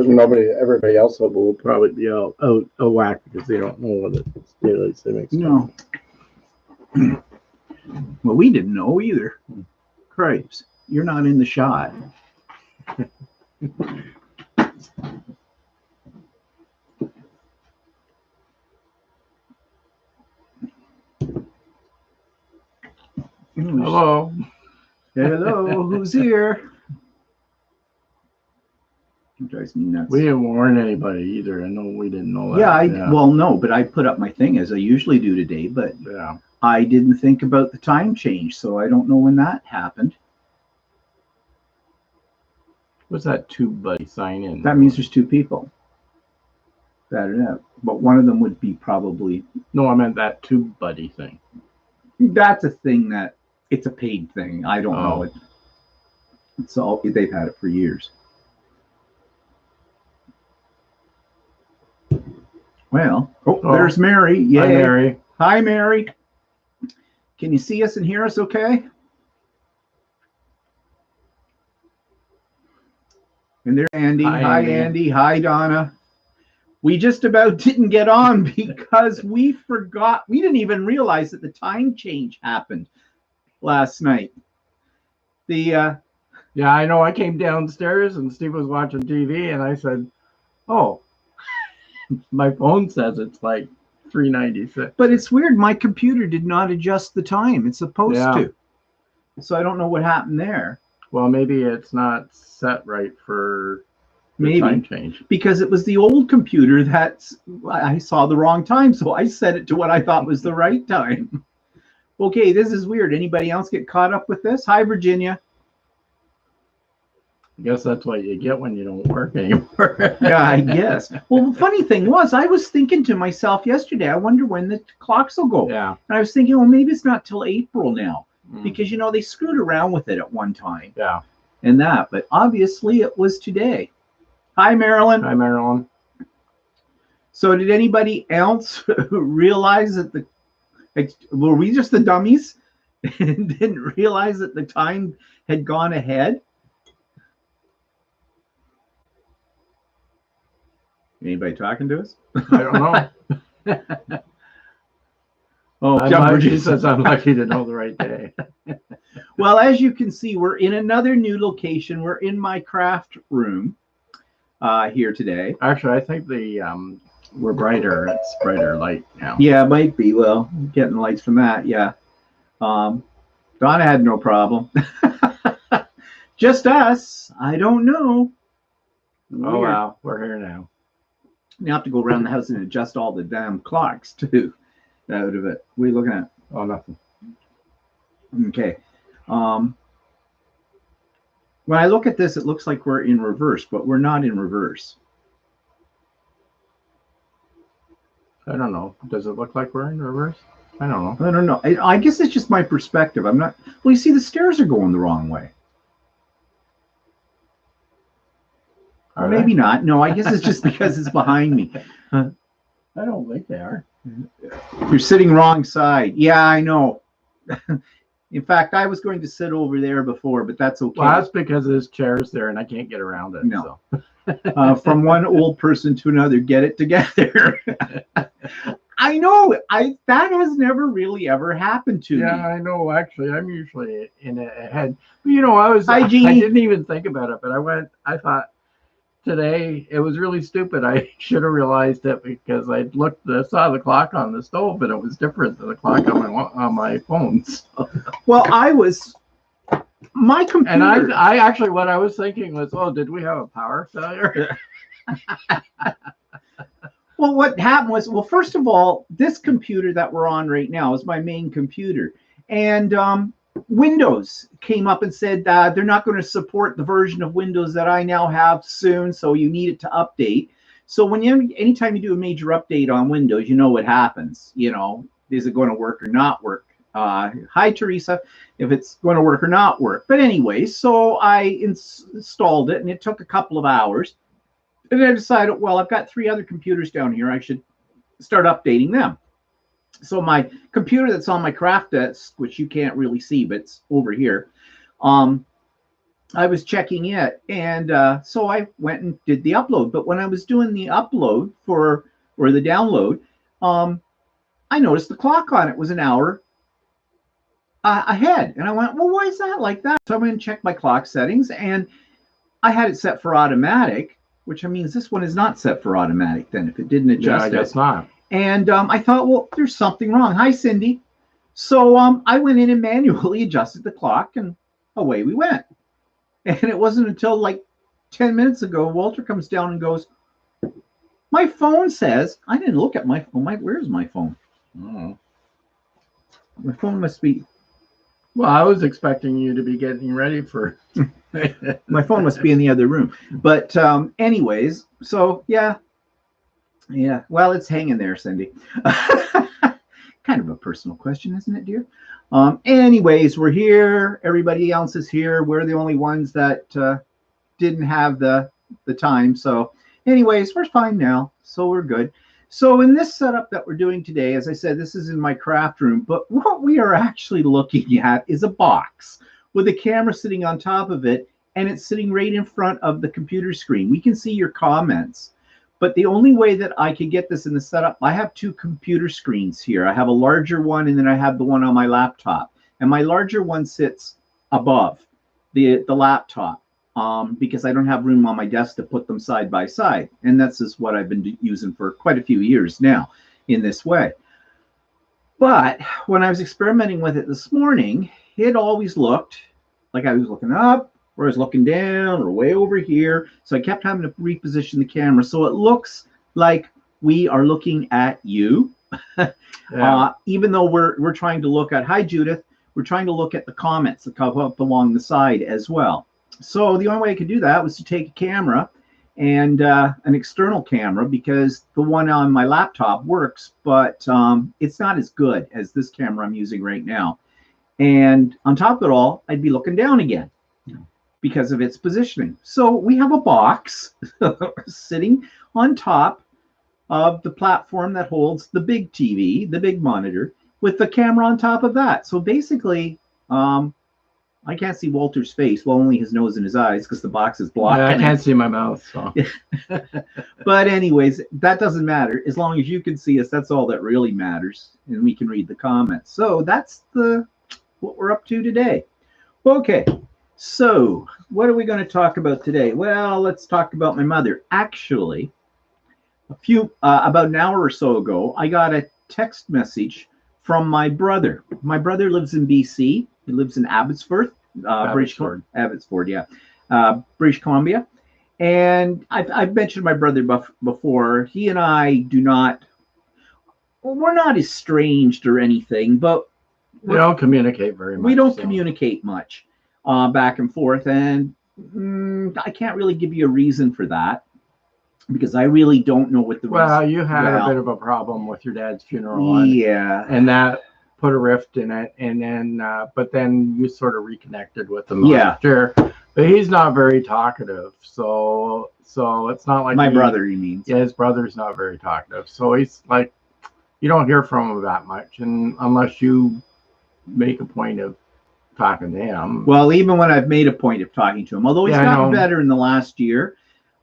course, everybody else will probably be out of whack because they don't know what it's daylight savings time. No. Well, we didn't know either. Christ, you're not in the shot. Hello. Hello, who's here? It drives me nuts. We didn't warn anybody either. I know we didn't know that. Yeah, well, no, but I put up my thing as I usually do today, but yeah. I didn't think about the time change, so I don't know when that happened. What's that tube buddy sign in? That means there's two people. That or that. But one of them would be probably... No, I meant that tube buddy thing. That's a thing that... It's a paid thing. I don't know it. It's all... They've had it for years. Well, there's Mary. Yay. Hi, Mary. Hi, Mary. Can you see us and hear us okay? And there's Andy. Hi, Andy. Hi, Donna. We just about didn't get on because we forgot. We didn't even realize that the time change happened last night. Yeah, I know. I came downstairs and Steve was watching TV and I said, oh, my phone says it's like 3:96. But it's weird. My computer did not adjust the time. It's supposed to. So I don't know what happened there. Well, maybe it's not set right for the time change. Because it was the old computer that I saw the wrong time. So I set it to what I thought was the right time. Okay, this is weird. Anybody else get caught up with this? Hi, Virginia. I guess that's what you get when you don't work anymore. Yeah, I guess. Well, the funny thing was, I was thinking to myself yesterday, I wonder when the clocks will go. Yeah. And I was thinking, well, maybe it's not till April now. Because, you know, they screwed around with it at one time. Yeah. And that. But obviously, it was today. Hi, Marilyn. Hi, Marilyn. So did anybody else realize that were we just the dummies and didn't realize that the time had gone ahead? Anybody talking to us? I don't know. She says I'm lucky to know the right day. Well, as you can see, we're in another new location. We're in my craft room here today. Actually, I think we're brighter. It's brighter light now. Yeah, it might be. Well, getting lights from that. Yeah. Donna had no problem. Just us. I don't know. Weird. Oh, wow. We're here now. You have to go around the house and adjust all the damn clocks, too, out of it. What are you looking at? Oh, nothing. Okay. When I look at this, it looks like we're in reverse, but we're not in reverse. I don't know. Does it look like we're in reverse? I don't know. I don't know. I guess it's just my perspective. I'm not... Well, you see, the stairs are going the wrong way. Or maybe not. No, I guess it's just because it's behind me. I don't think they are. You're sitting wrong side. Yeah, I know. In fact, I was going to sit over there before, but that's okay. Well, that's because there's chairs there and I can't get around it. No. So. From one old person to another, get it together. I know. That has never really ever happened to me. Yeah, I know. Actually, I'm usually in ahead. You know, I Jeannie. didn't even think about it, but I thought, today it was really stupid. I should have realized it because I saw the clock on the stove, but it was different than the clock on my phone. So. Well, my computer. And I actually, what I was thinking was, oh, did we have a power failure? Well, what happened was, well, first of all, this computer that we're on right now is my main computer, and Windows came up and said they're not going to support the version of Windows that I now have soon, so you need it to update. So anytime you do a major update on Windows, you know what happens. You know, is it going to work or not work? Hi, Teresa, if it's going to work or not work. But anyway, so I installed it, and it took a couple of hours. And then I decided, well, I've got 3 other computers down here. I should start updating them. So my computer that's on my craft desk, which you can't really see, but it's over here, I was checking it, and so I went and did the upload. But when I was doing the upload or the download, um, I noticed the clock on it was an hour ahead, and I went, "Well, why is that like that?" So I went and checked my clock settings, and I had it set for automatic, which means this one is not set for automatic. Then, if it didn't adjust I guess not. and I thought, well, there's something wrong. Hi, Cindy. So I went in and manually adjusted the clock, and away we went. And it wasn't until like 10 minutes ago, Walter comes down and goes, "My phone says," I didn't look at my phone. Where's my phone? Oh, my phone must be, Well, I was expecting you to be getting ready for. my phone must be in the other room. But anyways, so yeah. Well, it's hanging there, Cindy. Kind of a personal question, isn't it, dear? Anyways, we're here. Everybody else is here. We're the only ones that didn't have the time. So anyways, we're fine now. So we're good. So in this setup that we're doing today, as I said, this is in my craft room, but what we are actually looking at is a box with a camera sitting on top of it, and it's sitting right in front of the computer screen. We can see your comments, but the only way that I could get this in the setup, I have two computer screens here. I have a larger one, and then I have the one on my laptop, and my larger one sits above the laptop. Because I don't have room on my desk to put them side by side. And that's just what I've been using for quite a few years now in this way. But when I was experimenting with it this morning, it always looked like I was looking up, or I was looking down, or way over here. So I kept having to reposition the camera. So it looks like we are looking at you. Yeah. Even though we're trying to look at, hi, Judith, we're trying to look at the comments that come up along the side as well. So the only way I could do that was to take a camera and an external camera, because the one on my laptop works, but it's not as good as this camera I'm using right now. And on top of it all, I'd be looking down again because of its positioning. So we have a box sitting on top of the platform that holds the big TV, the big monitor, with the camera on top of that. So basically, I can't see Walter's face, well, only his nose and his eyes, because the box is blocking. Yeah, I can't see my mouth. So. But anyways, that doesn't matter. As long as you can see us, that's all that really matters, and we can read the comments. So that's what we're up to today. Okay, so what are we going to talk about today? Well, let's talk about my mother. Actually, about an hour or so ago, I got a text message from my brother. My brother lives in BC. He lives in Abbotsford, British Columbia. And I've mentioned my brother before. He and I we're not estranged or anything, but we don't communicate very much. We don't communicate much back and forth. And I can't really give you a reason for that, because I really don't know what the reason. Well, you had a bit of a problem with your dad's funeral. Yeah. And that put a rift in it, and then but then you sort of reconnected with him. Yeah, sure. But he's not very talkative, so it's not like my brother. You mean? Yeah, his brother's not very talkative, so he's like, you don't hear from him that much, and unless you make a point of talking to him. Well, even when I've made a point of talking to him, although he's gotten better in the last year,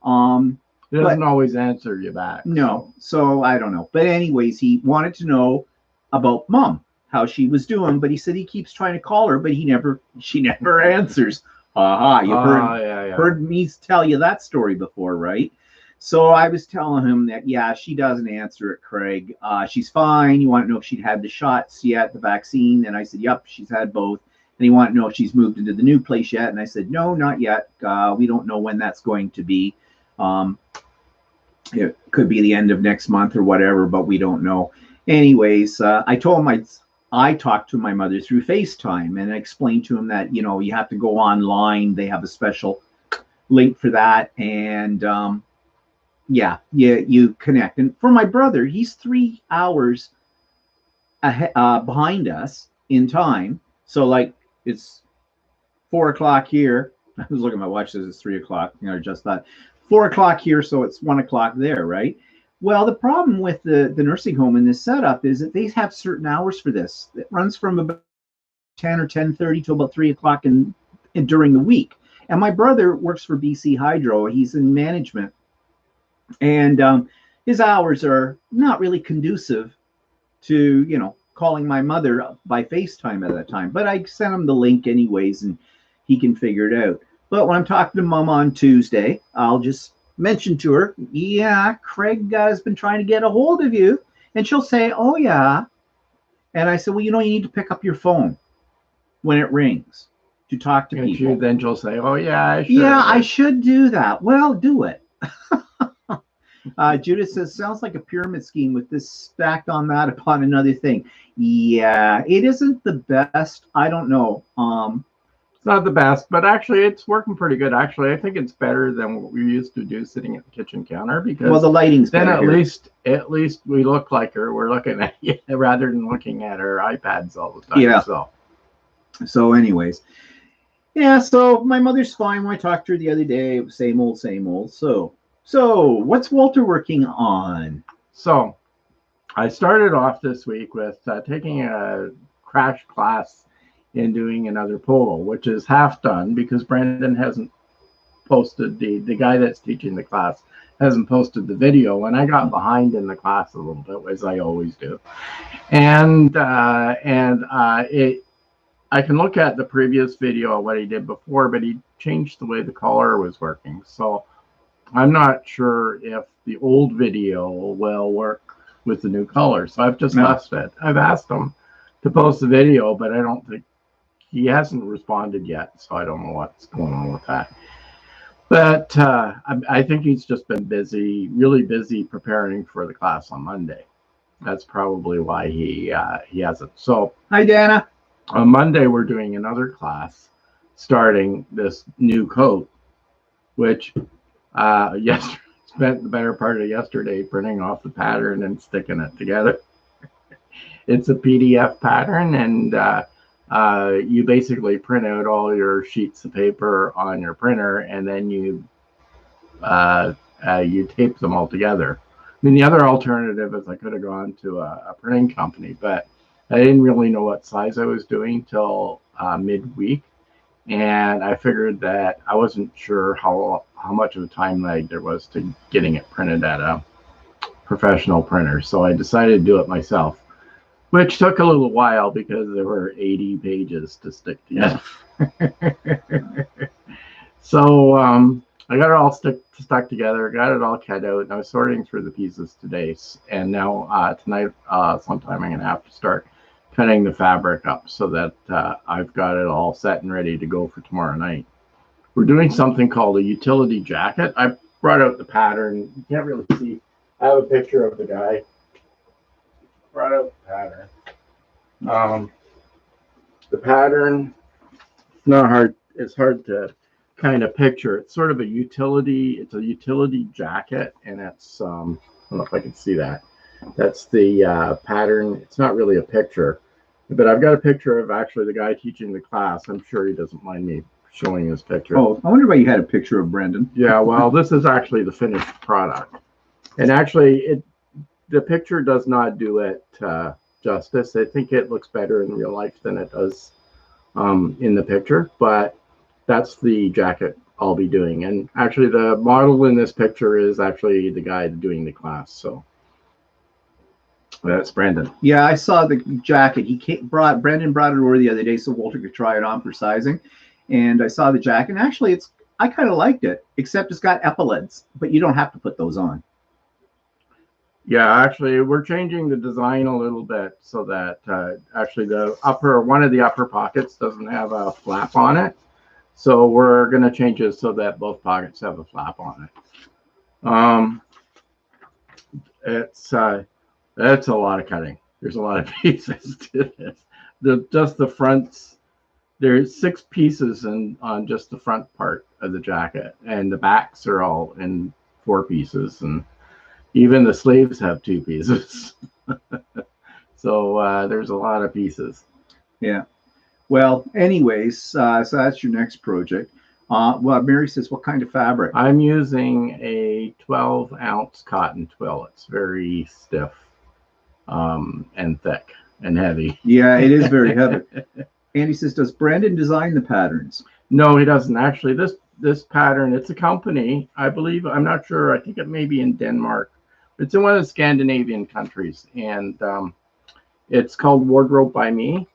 he doesn't always answer you back. No, so I don't know. But anyways, he wanted to know about Mom, how she was doing, but he said he keeps trying to call her, but she never answers. You've heard me tell you that story before, right? So I was telling him that, yeah, she doesn't answer it, Craig. She's fine. You want to know if she'd had the shots yet, the vaccine? And I said, yep, she's had both. And he wanted to know if she's moved into the new place yet. And I said, no, not yet. We don't know when that's going to be. It could be the end of next month or whatever, but we don't know. Anyways, I told him I talked to my mother through FaceTime, and I explained to him that, you have to go online. They have a special link for that. And you connect. And for my brother, he's 3 hours behind us in time. So like it's 4 o'clock here. I was looking at my watch, says it's 3 o'clock. Just that 4 o'clock here. So it's 1 o'clock there, right? Well, the problem with the nursing home in this setup is that they have certain hours for this. It runs from about 10 or 10:30 to about 3 o'clock during the week. And my brother works for BC Hydro. He's in management, and his hours are not really conducive to, you know, calling my mother by FaceTime at that time. But I sent him the link anyways, and he can figure it out. But when I'm talking to Mom on Tuesday, I'll just mention to her, yeah, Craig has been trying to get a hold of you. And she'll say, oh, yeah. And I said, well, you know, you need to pick up your phone when it rings to talk to people. Then she'll say, oh, yeah, I should. Yeah, I should do that. Well, do it. Judith says, sounds like a pyramid scheme with this stacked on that upon another thing. Yeah, it isn't the best. I don't know. It's not the best, but actually it's working pretty good. Actually, I think it's better than what we used to do sitting at the kitchen counter, because well, the lighting's then better at least we look like we're looking at you rather than looking at our iPads all the time. Yeah. So anyways, yeah, so my mother's fine. When I talked to her the other day, it was same old, same old. So what's Walter working on? So I started off this week with taking a crash class in doing another polo, which is half done because Brandon hasn't posted, the guy that's teaching the class hasn't posted the video, and I got behind in the class a little bit, as I always do. And I can look at the previous video of what he did before, but he changed the way the color was working. So I'm not sure if the old video will work with the new color. So I've just left it. I've asked him to post the video, but I don't think he hasn't responded yet. So I don't know what's going on with that. But I think he's just been busy, really busy preparing for the class on Monday. That's probably why he hasn't. So hi, Dana. On Monday, we're doing another class starting this new coat, which yesterday spent the better part of yesterday printing off the pattern and sticking it together. It's a PDF pattern, and you basically print out all your sheets of paper on your printer, and then you tape them all together. I mean, the other alternative is I could have gone to a printing company, but I didn't really know what size I was doing till midweek, and I figured that I wasn't sure how much of a time lag there was to getting it printed at a professional printer. So I decided to do it myself, which took a little while because there were 80 pages to stick together. So I got it all stuck together, got it all cut out, and I was sorting through the pieces today. And now tonight, sometime I'm going to have to start cutting the fabric up so that I've got it all set and ready to go for tomorrow night. We're doing something called a utility jacket. I brought out the pattern. You can't really see. I have a picture of the guy. Brought out the pattern. The pattern, not hard. It's hard to kind of picture. It's sort of a utility. It's a utility jacket, and it's I don't know if I can see that. That's the pattern. It's not really a picture, but I've got a picture of actually the guy teaching the class. I'm sure he doesn't mind me showing his picture. Oh, I wonder why you had a picture of Brendan. Yeah, well, this is actually the finished product, and actually the picture does not do it justice. I think it looks better in real life than it does in the picture, but that's the jacket I'll be doing. And actually the model in this picture is actually the guy doing the class. So that's Brandon. Yeah, I saw the jacket. Brendan brought it over the other day so Walter could try it on for sizing. And I saw the jacket. And actually, I kind of liked it, except it's got epaulets, but you don't have to put those on. Yeah, actually, we're changing the design a little bit so that actually one of the upper pockets doesn't have a flap on it. So we're going to change it so that both pockets have a flap on it. It's a lot of cutting. There's a lot of pieces to this. Just the fronts, there's 6 pieces on just the front part of the jacket, and the backs are all in 4 pieces, and even the sleeves have 2 pieces. So there's a lot of pieces. Yeah. Well, anyways, so that's your next project. Well, Mary says, what kind of fabric? I'm using a 12-ounce cotton twill. It's very stiff and thick and heavy. Yeah, it is very heavy. Andy says, does Brandon design the patterns? No, he doesn't actually. This pattern, it's a company, I believe. I'm not sure. I think it may be in Denmark. It's in one of the Scandinavian countries, and it's called Wardrobe by Me,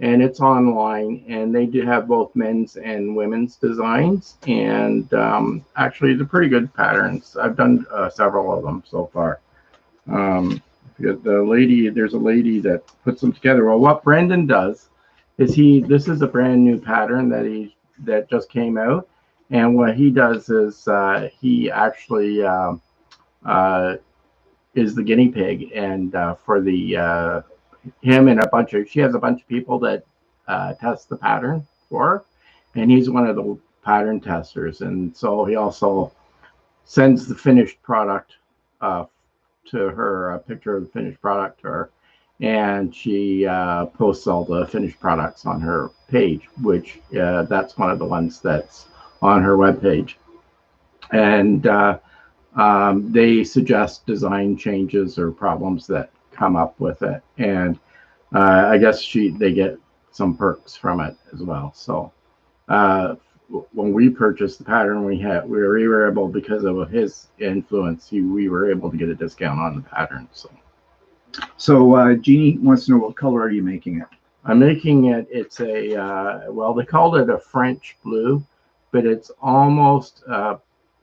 and it's online. And they do have both men's and women's designs, and actually, they're pretty good patterns. I've done several of them so far. There's a lady that puts them together. Well, what Brendan does is this is a brand new pattern that just came out, and what he does is he actually is the guinea pig, and for the him and she has a bunch of people that test the pattern for her, and he's one of the pattern testers, and so he also sends the finished product to her, a picture of the finished product to her, and she posts all the finished products on her page, which that's one of the ones that's on her webpage. And they suggest design changes or problems that come up with it. And I guess they get some perks from it as well. So when we purchased the pattern, we were able, because of his influence, we were able to get a discount on the pattern. So Jeannie wants to know, what color are you making it? I'm making it. It's a well, they called it a French blue, but it's almost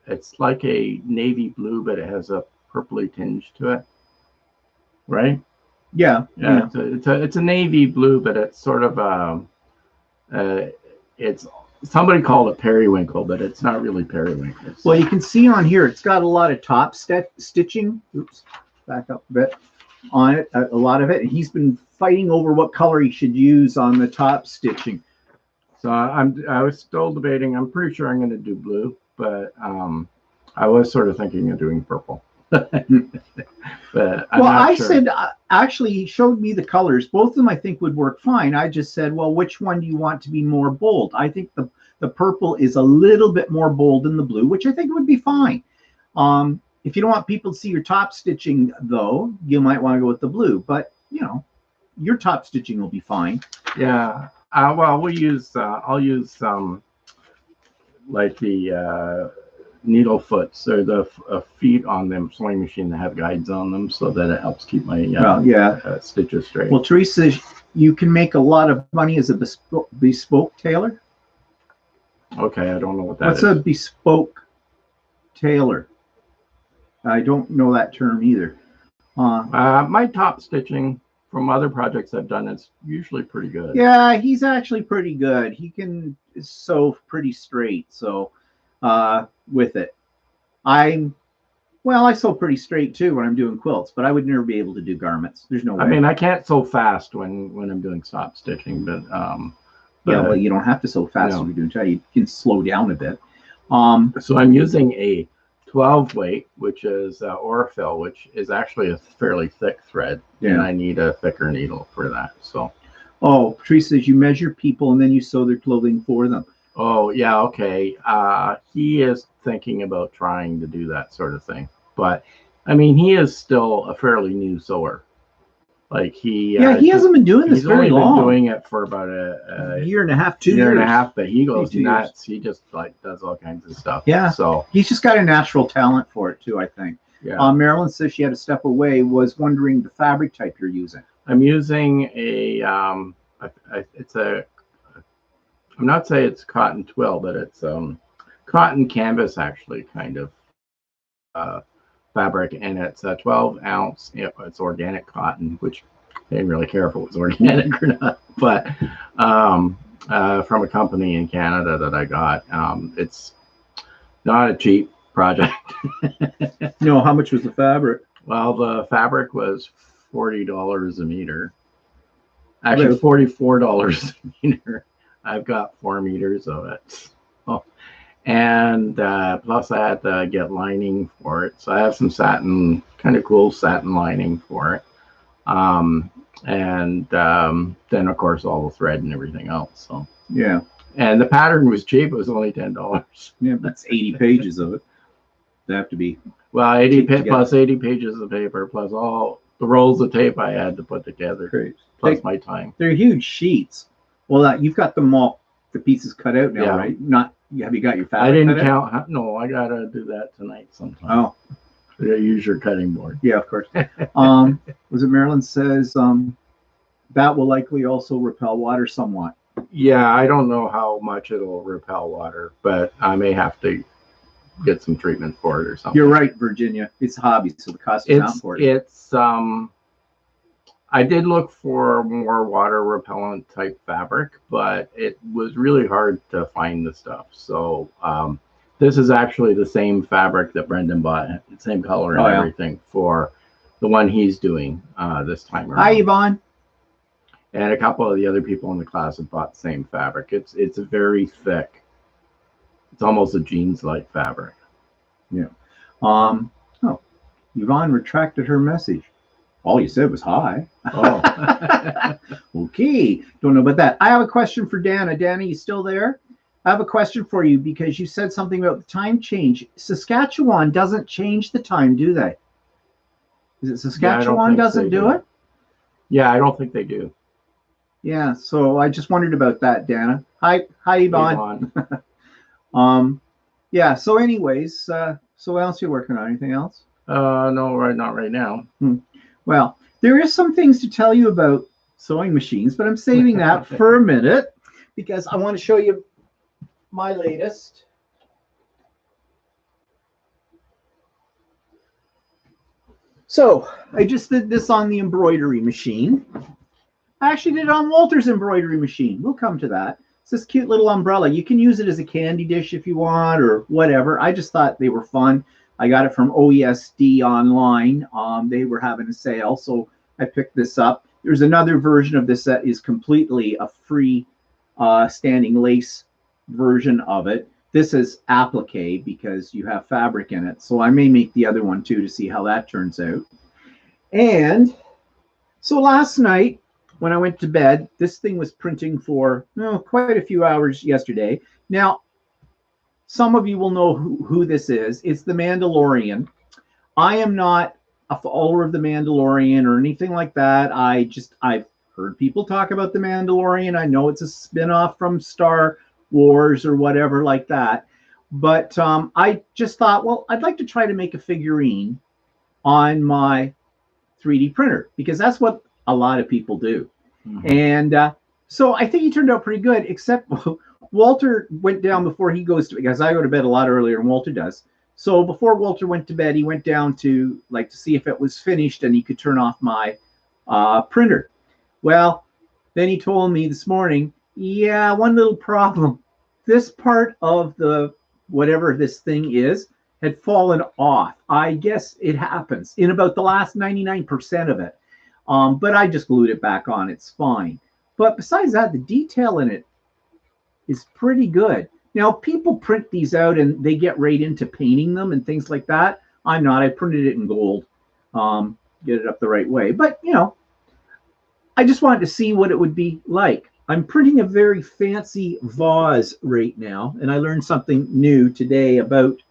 it's like a navy blue, but it has a purpley tinge to it, right? Yeah. It's a navy blue, but it's sort of it's, somebody called it periwinkle, but it's not really periwinkle. Well, you can see on here, it's got a lot of top stitching. Oops, back up a bit on it, a lot of it. And he's been fighting over what color he should use on the top stitching. So I was still debating. I'm pretty sure I'm going to do blue, but I was sort of thinking of doing purple. But I'm not sure. Said, actually, he showed me the colors. Both of them I think would work fine. I just said, well, which one do you want to be more bold? I think the purple is a little bit more bold than the blue, which I think would be fine. If you don't want people to see your top stitching, though, you might want to go with the blue. But, you know, your top stitching will be fine. Yeah. Well, I'll use like the needle foots or the feet on them sewing machine that have guides on them, so that it helps keep my stitches straight. Well, Teresa, you can make a lot of money as a bespoke tailor. Okay, I don't know what that is. What's a bespoke tailor? I don't know that term either. My top stitching from other projects I've done is usually pretty good. Yeah, he's actually pretty good. He can sew pretty straight. So with it, I sew pretty straight too when I'm doing quilts, but I would never be able to do garments. There's no way. I mean, I can't sew fast when I'm doing stop stitching, but yeah, well, you don't have to sew fast when you're doing. You can slow down a bit. So I'm using a 12 weight, which is Orifil, which is actually a fairly thick thread, and I need a thicker needle for that. So, Patrice says you measure people and then you sew their clothing for them. Oh yeah, okay. He is thinking about trying to do that sort of thing, but I mean, he is still a fairly new sewer. Like he hasn't been doing this very long. He's only been doing it for about a year and a half, 2 years. Year and a half, but he goes nuts. He just like does all kinds of stuff. Yeah. So he's just got a natural talent for it too, I think. Yeah. Marilyn says she had to step away, was wondering the fabric type you're using. I'm using a it's a, I'm not saying it's cotton twill, but it's cotton canvas actually kind of fabric, and it's a 12-ounce. It's organic cotton, which I didn't really care if it was organic or not, but from a company in Canada that I got. It's not a cheap project. No, how much was the fabric? Well, the fabric was $40 a meter. Actually, $44 a meter. I've got 4 meters of it. So, and plus I had to get lining for it. So I have some satin, kind of cool satin lining for it. And then of course all the thread and everything else. So yeah. And the pattern was cheap. It was only $10. Yeah, that's 80 pages of it. They have to be. Well, 80 plus 80 pages of paper plus all the rolls of tape I had to put together. Great. Plus my time. They're huge sheets. Well, you've got them all the pieces cut out now, Yeah. right? Not have you got your fabric? I didn't cut out? count. No, I gotta do that tonight sometime. Oh, Yeah, use your cutting board. yeah, of course. Was it Marilyn says that will likely also repel water somewhat. Yeah, I don't know how much it'll repel water, but I may have to get some treatment for it or something. You're right, Virginia. It's a hobby, so the cost is not important. It's I did look for more water repellent type fabric, but it was really hard to find the stuff. So this is actually the same fabric that Brendan bought, same color and everything for the one he's doing this time around. Hi, Yvonne. And a couple of the other people in the class have bought the same fabric. It's a very thick. It's almost a jeans-like fabric. Yeah. Oh, Yvonne retracted her message. All you said was hi. Oh. Okay. Don't know about that. I have a question for Dana. Dana, you still there? I have a question for you because you said something about the time change. Saskatchewan doesn't change the time, do they? Is it Saskatchewan doesn't do it? Yeah, I don't think they do. Yeah, so I just wondered about that, Dana. Hi, Yvonne. Yeah, so anyways, so what else are you working on? Anything else? No, not right now. Well, there is some things to tell you about sewing machines, but I'm saving that for a minute because I want to show you my latest. So I just did this on the embroidery machine. I actually did it on Walter's embroidery machine. We'll come to that. It's this cute little umbrella. You can use it as a candy dish if you want or whatever. I just thought they were fun. I got it from OESD online. They were having a sale, so I picked this up. There's another version of this that is completely a free standing lace version of it. This is applique because you have fabric in it. So I may make the other one too to see how that turns out. And so last night when I went to bed, this thing was printing for quite a few hours yesterday. Now, some of you will know who this is. It's The Mandalorian. I am not a follower of The Mandalorian or anything like that. I've heard people talk about The Mandalorian. I know it's a spin-off from Star Wars or whatever like that. But I just thought, well, I'd like to try to make a figurine on my 3D printer because that's what a lot of people do. Mm-hmm. And so I think he turned out pretty good, except Walter went down before he goes to, because I go to bed a lot earlier than Walter does. So before Walter went to bed, he went down to see if it was finished and he could turn off my printer. Well, then he told me this morning, yeah, one little problem. This part of the whatever this thing is had fallen off. I guess it happens in about the last 99% of it. But I just glued it back on. It's fine. But besides that, the detail in it is pretty good. Now, people print these out and they get right into painting them and things like that. I'm not. I printed it in gold. Get it up the right way. But, I just wanted to see what it would be like. I'm printing a very fancy vase right now, and I learned something new today about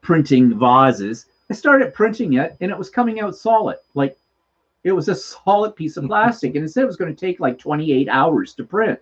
printing vases. I started printing it, and it was coming out solid. Like, it was a solid piece of plastic, and it said it was going to take like 28 hours to print.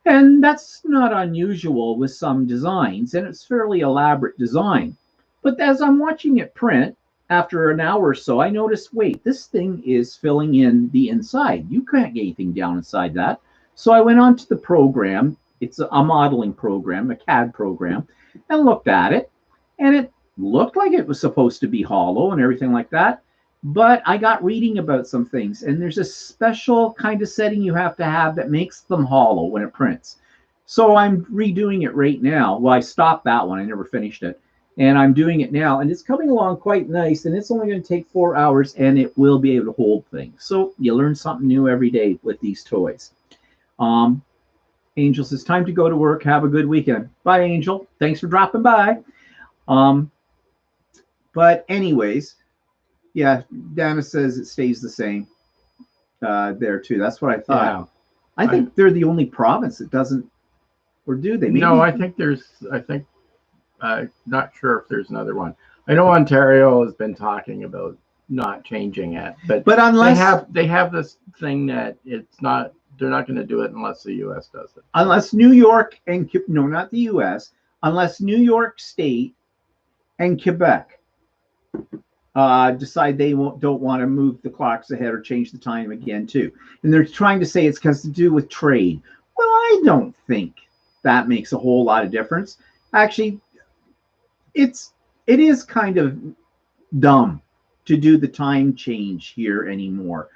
And that's not unusual with some designs, and it's fairly elaborate design. But as I'm watching it print, after an hour or so, I noticed, wait, this thing is filling in the inside. You can't get anything down inside that. So I went on to the program. It's a modeling program, a CAD program, and looked at it. And it looked like it was supposed to be hollow and everything like that. But I got reading about some things, and there's a special kind of setting you have to have that makes them hollow when it prints. So I'm redoing it right now. Well, I stopped that one. I never finished it. And I'm doing it now, and it's coming along quite nice, and it's only going to take 4 hours, and it will be able to hold things. So you learn something new every day with these toys. Angel says, time to go to work. Have a good weekend. Bye, Angel. Thanks for dropping by. But anyways, yeah, Dana says it stays the same there, too. That's what I thought. Yeah. I think they're the only province that doesn't, or do they? Maybe? No, I think not sure if there's another one. I know Ontario has been talking about not changing it, but unless they have this thing that it's not they're not going to do it unless the U.S. does it. Unless New York and no, not the U.S. Unless New York State and Quebec decide they don't want to move the clocks ahead or change the time again too. And they're trying to say it's because to do with trade. Well, I don't think that makes a whole lot of difference. Actually, it is kind of dumb to do the time change here anymore.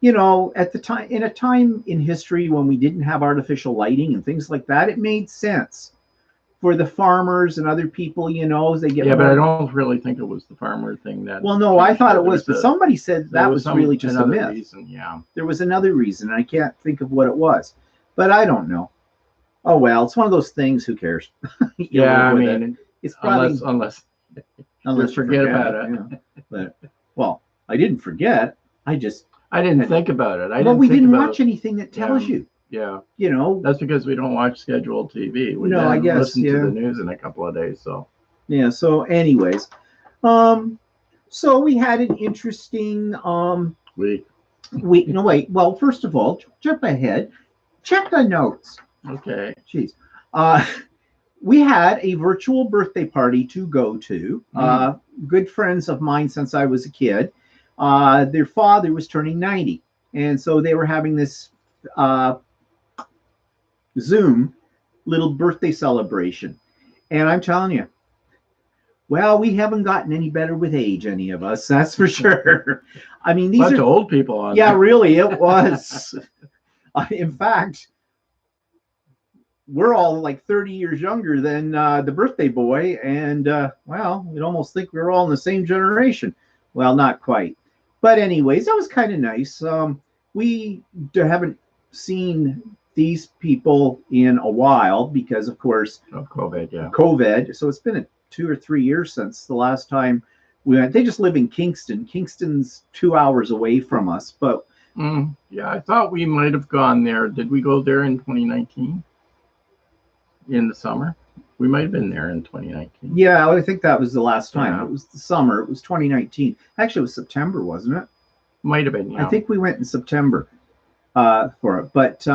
You know, at the time, in a time in history when we didn't have artificial lighting and things like that, it made sense for the farmers and other people, you know, as they get. Yeah, but I don't really think it was the farmer thing that. Well, no, I thought it was, but somebody said that was really just a myth. Reason, yeah. There was another reason. I can't think of what it was, but I don't know. Oh well, it's one of those things. Who cares? Yeah, I mean, it's probably unless you forget about it. Yeah. But well, I didn't forget. I didn't think about it. We didn't watch anything that tells you. Yeah. You know. That's because we don't watch scheduled TV. We no, I guess listen to the news in a couple of days. So. Yeah. So, anyways, so we had an interesting week. No, wait. Well, first of all, jump ahead. Check the notes. Okay. Jeez. We had a virtual birthday party to go to. Good friends of mine since I was a kid. Their father was turning 90. And so they were having this Zoom little birthday celebration. And I'm telling you, well, we haven't gotten any better with age, any of us. That's for sure. I mean, these are old people on Yeah, there. Really, it was. In fact, we're all like 30 years younger than the birthday boy. And, well, we'd almost think we were all in the same generation. Well, not quite. But anyways, that was kind of nice. We haven't seen these people in a while because, of course, of COVID, yeah. COVID. So it's been 2 or 3 years since the last time we went. They just live in Kingston. Kingston's 2 hours away from us. But yeah, I thought we might have gone there. Did we go there in 2019? In the summer? We might have been there in 2019. Yeah, I think that was the last time. Yeah. It was the summer. It was 2019. Actually, it was September, wasn't it? Might have been, yeah. I think we went in September for it. But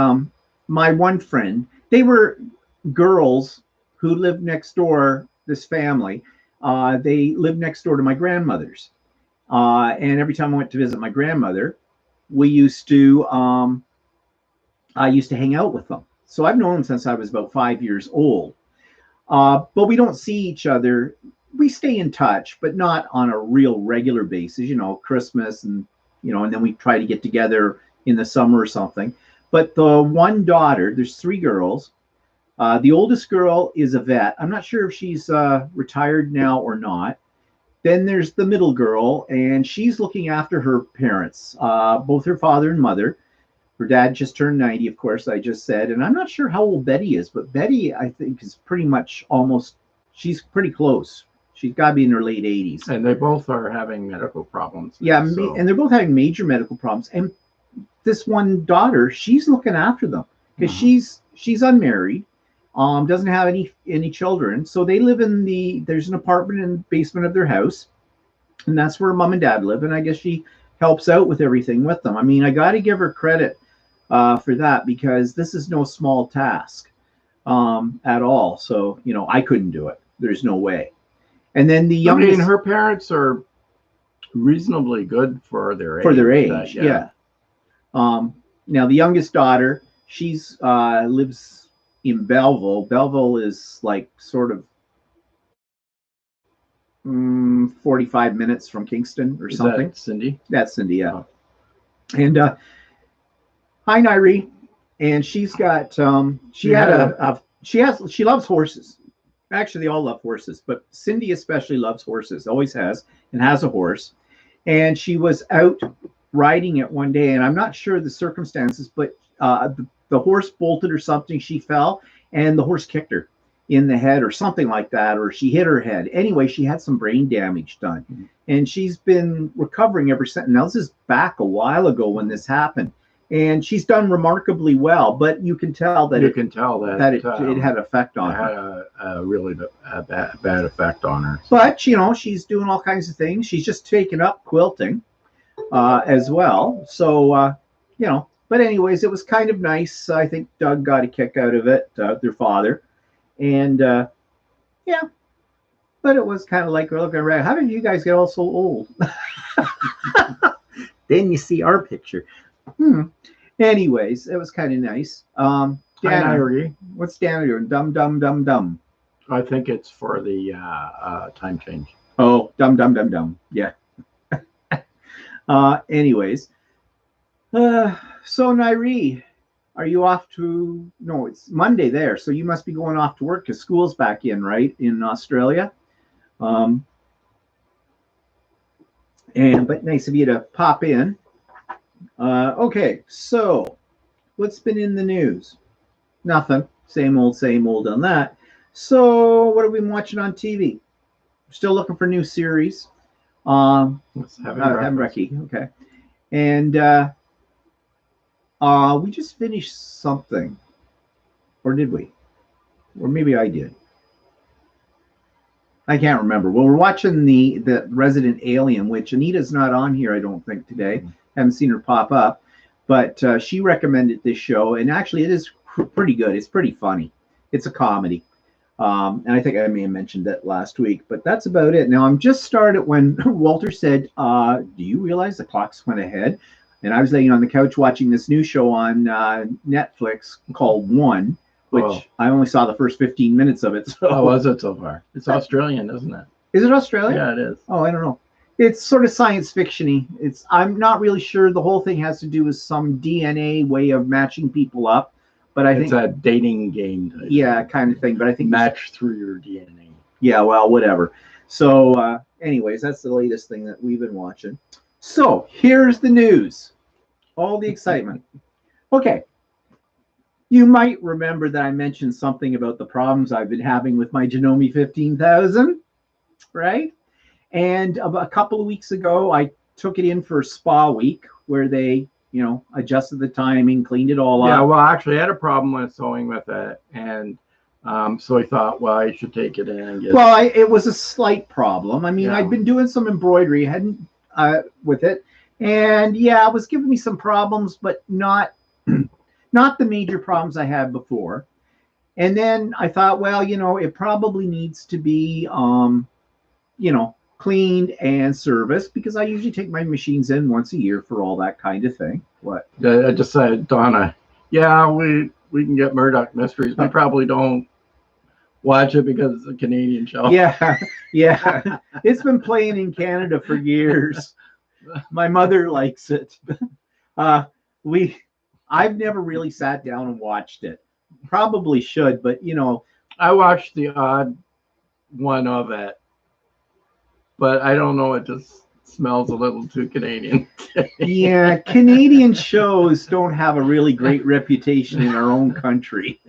my one friend, they were girls who lived next door, this family. They lived next door to my grandmother's. And every time I went to visit my grandmother, I used to hang out with them. So I've known them since I was about 5 years old. But we don't see each other. We stay in touch, but not on a real regular basis, you know, Christmas and then we try to get together in the summer or something. But the one daughter, there's 3 girls. The oldest girl is a vet. I'm not sure if she's retired now or not. Then there's the middle girl, and she's looking after her parents, both her father and mother. Her dad just turned 90, of course, I just said. And I'm not sure how old Betty is, but Betty, I think, is pretty much she's pretty close. She's got to be in her late 80s. And they both are having medical problems. Yeah, so. And they're both having major medical problems. And this one daughter, she's looking after them because she's unmarried, doesn't have any children. So they live there's an apartment in the basement of their house. And that's where mom and dad live. And I guess she helps out with everything with them. I mean, I got to give her credit for that because this is no small task at all. So, I couldn't do it. There's no way. And then the youngest... I mean, her parents are reasonably good for their age. For their age, yeah. Now, the youngest daughter, she's lives in Belleville. Belleville is like sort of 45 minutes from Kingston or something. That Cindy? That's Cindy, yeah. Oh. And hi, Nairi. And she's got she loves horses. Actually, they all love horses, but Cindy especially loves horses. Always has, and has a horse. And she was out riding it one day, and I'm not sure the circumstances, but the horse bolted or something. She fell, and the horse kicked her in the head or something like that, or she hit her head. Anyway, she had some brain damage done, and she's been recovering ever since. Now, this is back a while ago when this happened, and she's done remarkably well. But you can tell that it had effect on her. It had a really bad effect on her. But she's doing all kinds of things. She's just taken up quilting as well. So But anyways, it was kind of nice. I think Doug got a kick out of it, their father. And yeah, but it was kind of like, we're looking around, how did you guys get all so old? Then you see our picture. Anyways, it was kind of nice. Dana, what's Dana doing? Dum. I think it's for the time change. Oh, dum. Yeah. Anyways, so Nairi, are you off to? No, it's Monday there, so you must be going off to work because school's back in, right, in Australia. But nice of you to pop in. Okay, so what's been in the news? Nothing. Same old on that. So what have we been watching on TV? Still looking for new series. Having Brekkie. Okay. And we just finished something. Or did we? Or maybe I did. I can't remember. Well, we're watching the Resident Alien, which Anita's not on here, I don't think, today. Haven't seen her pop up. But she recommended this show, and actually it is pretty good. It's pretty funny. It's a comedy. And I think I may have mentioned that last week, but that's about it. Now, I'm just started when Walter said, do you realize the clocks went ahead? And I was laying on the couch watching this new show on Netflix called One, which I only saw the first 15 minutes of it. So. How was it so far? It's Australian, isn't it? Is it Australian? Yeah, it is. Oh, I don't know. It's sort of science fiction-y. I'm not really sure. The whole thing has to do with some DNA way of matching people up. But I think it's a dating game. Yeah, kind of thing. But I think match through your DNA. Yeah, well, whatever. So, anyways, that's the latest thing that we've been watching. So here's the news. All the excitement. Okay. You might remember that I mentioned something about the problems I've been having with my Janome 15,000, right? And a couple of weeks ago, I took it in for spa week where they, adjusted the timing, cleaned it all up. Yeah, well, actually, I had a problem with sewing with it, and so I thought, well, I should take it in and get. Well, it was a slight problem. I mean, I'd been doing some embroidery, with it, and yeah, it was giving me some problems, but not the major problems I had before. And then I thought, well, it probably needs to be, cleaned and serviced because I usually take my machines in once a year for all that kind of thing. What? I just said, Donna, yeah, we can get Murdoch Mysteries. We probably don't watch it because it's a Canadian show. Yeah. It's been playing in Canada for years. My mother likes it. I've never really sat down and watched it. Probably should, but I watched the odd one of it. But I don't know, it just smells a little too Canadian. Yeah, Canadian shows don't have a really great reputation in our own country.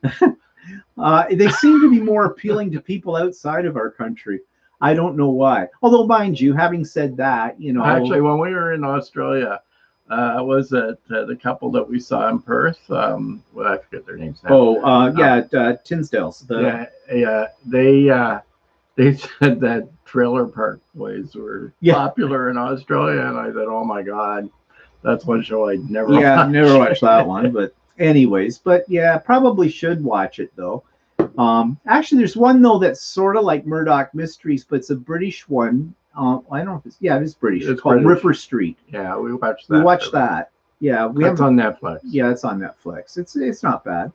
They seem to be more appealing to people outside of our country. I don't know why. Although, mind you, having said that, Actually, when we were in Australia, was it the couple that we saw in Perth? Well, I forget their names now. Tinsdale's. They said that Trailer Park Boys were popular in Australia, and I said, "Oh my God, that's one show I'd never." Yeah, never watched that one. But anyways, probably should watch it though. Actually, there's one though that's sort of like Murdoch Mysteries, but it's a British one. I don't know if it's it is British. It's called British. Ripper Street. Yeah, we watched that. Yeah, it's on Netflix. Yeah, it's on Netflix. It's not bad.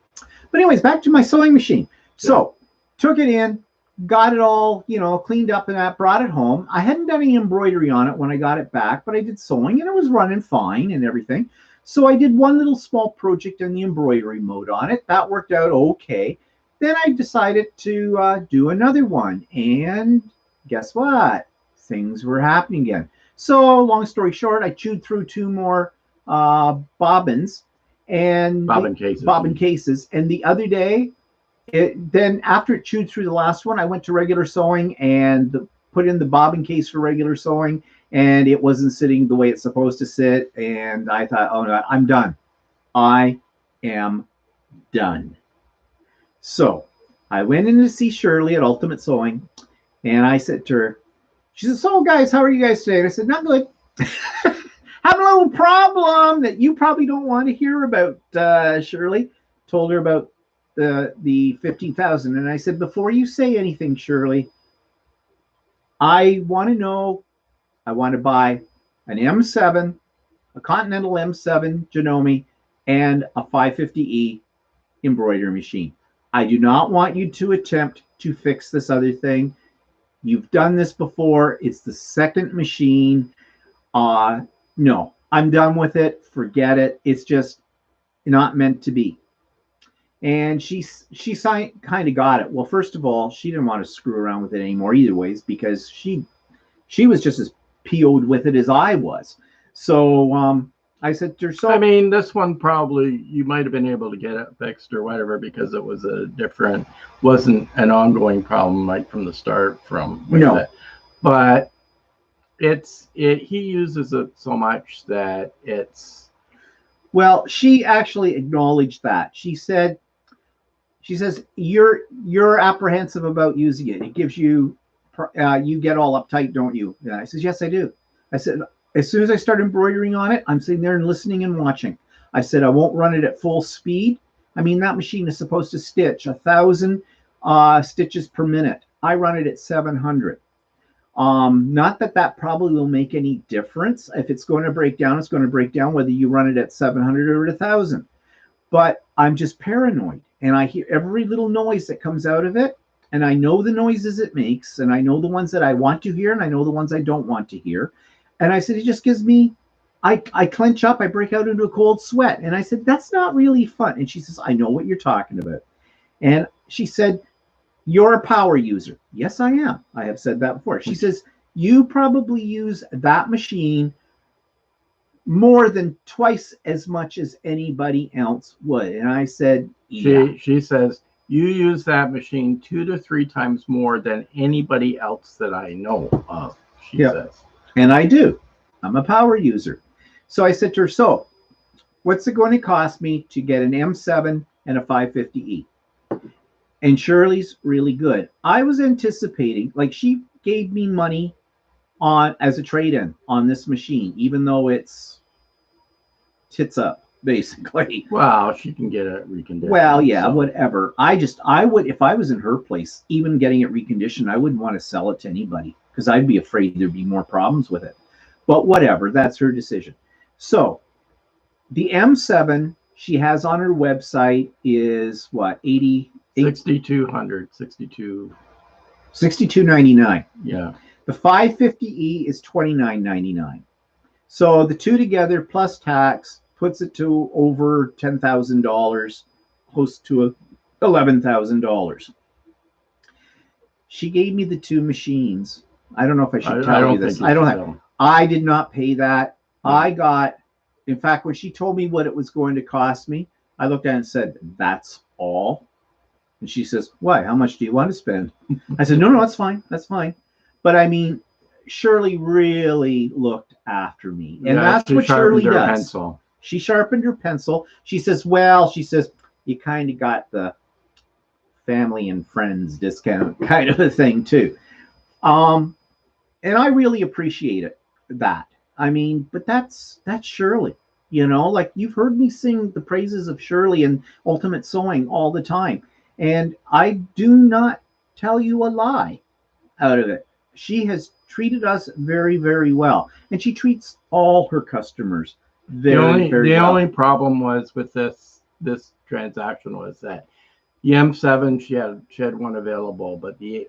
But anyways, back to my sewing machine. So took it in. Got it all, cleaned up and that, brought it home. I hadn't done any embroidery on it when I got it back, but I did sewing and it was running fine and everything. So I did one little small project in the embroidery mode on it. That worked out okay. Then I decided to do another one. And guess what? Things were happening again. So long story short, I chewed through 2 more bobbins and bobbin cases. And the other day, then after it chewed through the last one, I went to regular sewing and put in the bobbin case for regular sewing, and it wasn't sitting the way it's supposed to sit. And I thought, oh no, I'm done. I am done. So I went in to see Shirley at Ultimate Sewing, and I said to her, she said, "So guys, how are you guys today?" And I said, "Not good." Have a little problem that you probably don't want to hear about, Shirley. Told her about the 15,000. And I said, before you say anything, Shirley, I want to know, I want to buy an M7, a Continental M7 Janome, and a 550E embroidery machine. I do not want you to attempt to fix this other thing. You've done this before. It's the second machine. No, I'm done with it. Forget it. It's just not meant to be. And she kind of got it. Well, first of all, she didn't want to screw around with it anymore either ways, because she was just as PO'd with it as I was. So I said to her, so I mean, this one probably you might have been able to get it fixed or whatever, because it was wasn't an ongoing problem like from the start No. it. But he uses it so much that it's. Well, she actually acknowledged that. She says, you're apprehensive about using it. It gives you, you get all uptight, don't you? And I said, yes, I do. I said, as soon as I start embroidering on it, I'm sitting there and listening and watching. I said, I won't run it at full speed. I mean, that machine is supposed to stitch 1,000 stitches per minute. I run it at 700. Not that probably will make any difference. If it's going to break down, it's going to break down whether you run it at 700 or at 1,000. But I'm just paranoid, and I hear every little noise that comes out of it, and I know the noises it makes, and I know the ones that I want to hear, and I know the ones I don't want to hear. And I said, it just gives me, I clench up, I break out into a cold sweat. And I said, that's not really fun. And she says, I know what you're talking about. And she said, you're a power user. Yes, I am. I have said that before. She says, you probably use that machine more than twice as much as anybody else would. And I said, yeah. She says, you use that machine 2 to 3 times more than anybody else that I know of, she says. And I do. I'm a power user. So I said to her, so what's it going to cost me to get an M7 and a 550E? And Shirley's really good. I was anticipating, like, she gave me money as a trade-in on this machine, even though it's tits up, basically. Well, she can get it reconditioned. Well, yeah, so. Whatever. I would, if I was in her place, even getting it reconditioned, I wouldn't want to sell it to anybody, because I'd be afraid there'd be more problems with it. But whatever, that's her decision. So the M7 she has on her website is what, 6,200, 62.99. Yeah. The 550E is $29.99. So the two together plus tax puts it to over $10,000, close to $11,000. She gave me the two machines. I don't know if I should tell you this. I did not pay that. No. I got, in fact, when she told me what it was going to cost me, I looked at it and said, that's all. And she says, why? How much do you want to spend? I said, no, that's fine. That's fine. But I mean, Shirley really looked after me. And that's what Shirley does. Pencil. She sharpened her pencil. She says, well, you kind of got the family and friends discount kind of a thing too. And I really appreciate that. I mean, but that's Shirley, you know, like you've heard me sing the praises of Shirley and Ultimate Sewing all the time. And I do not tell you a lie out of it. She has treated us very, very well. And she treats all her customers very well. The only problem was with this transaction was that the M7 she had one available, but the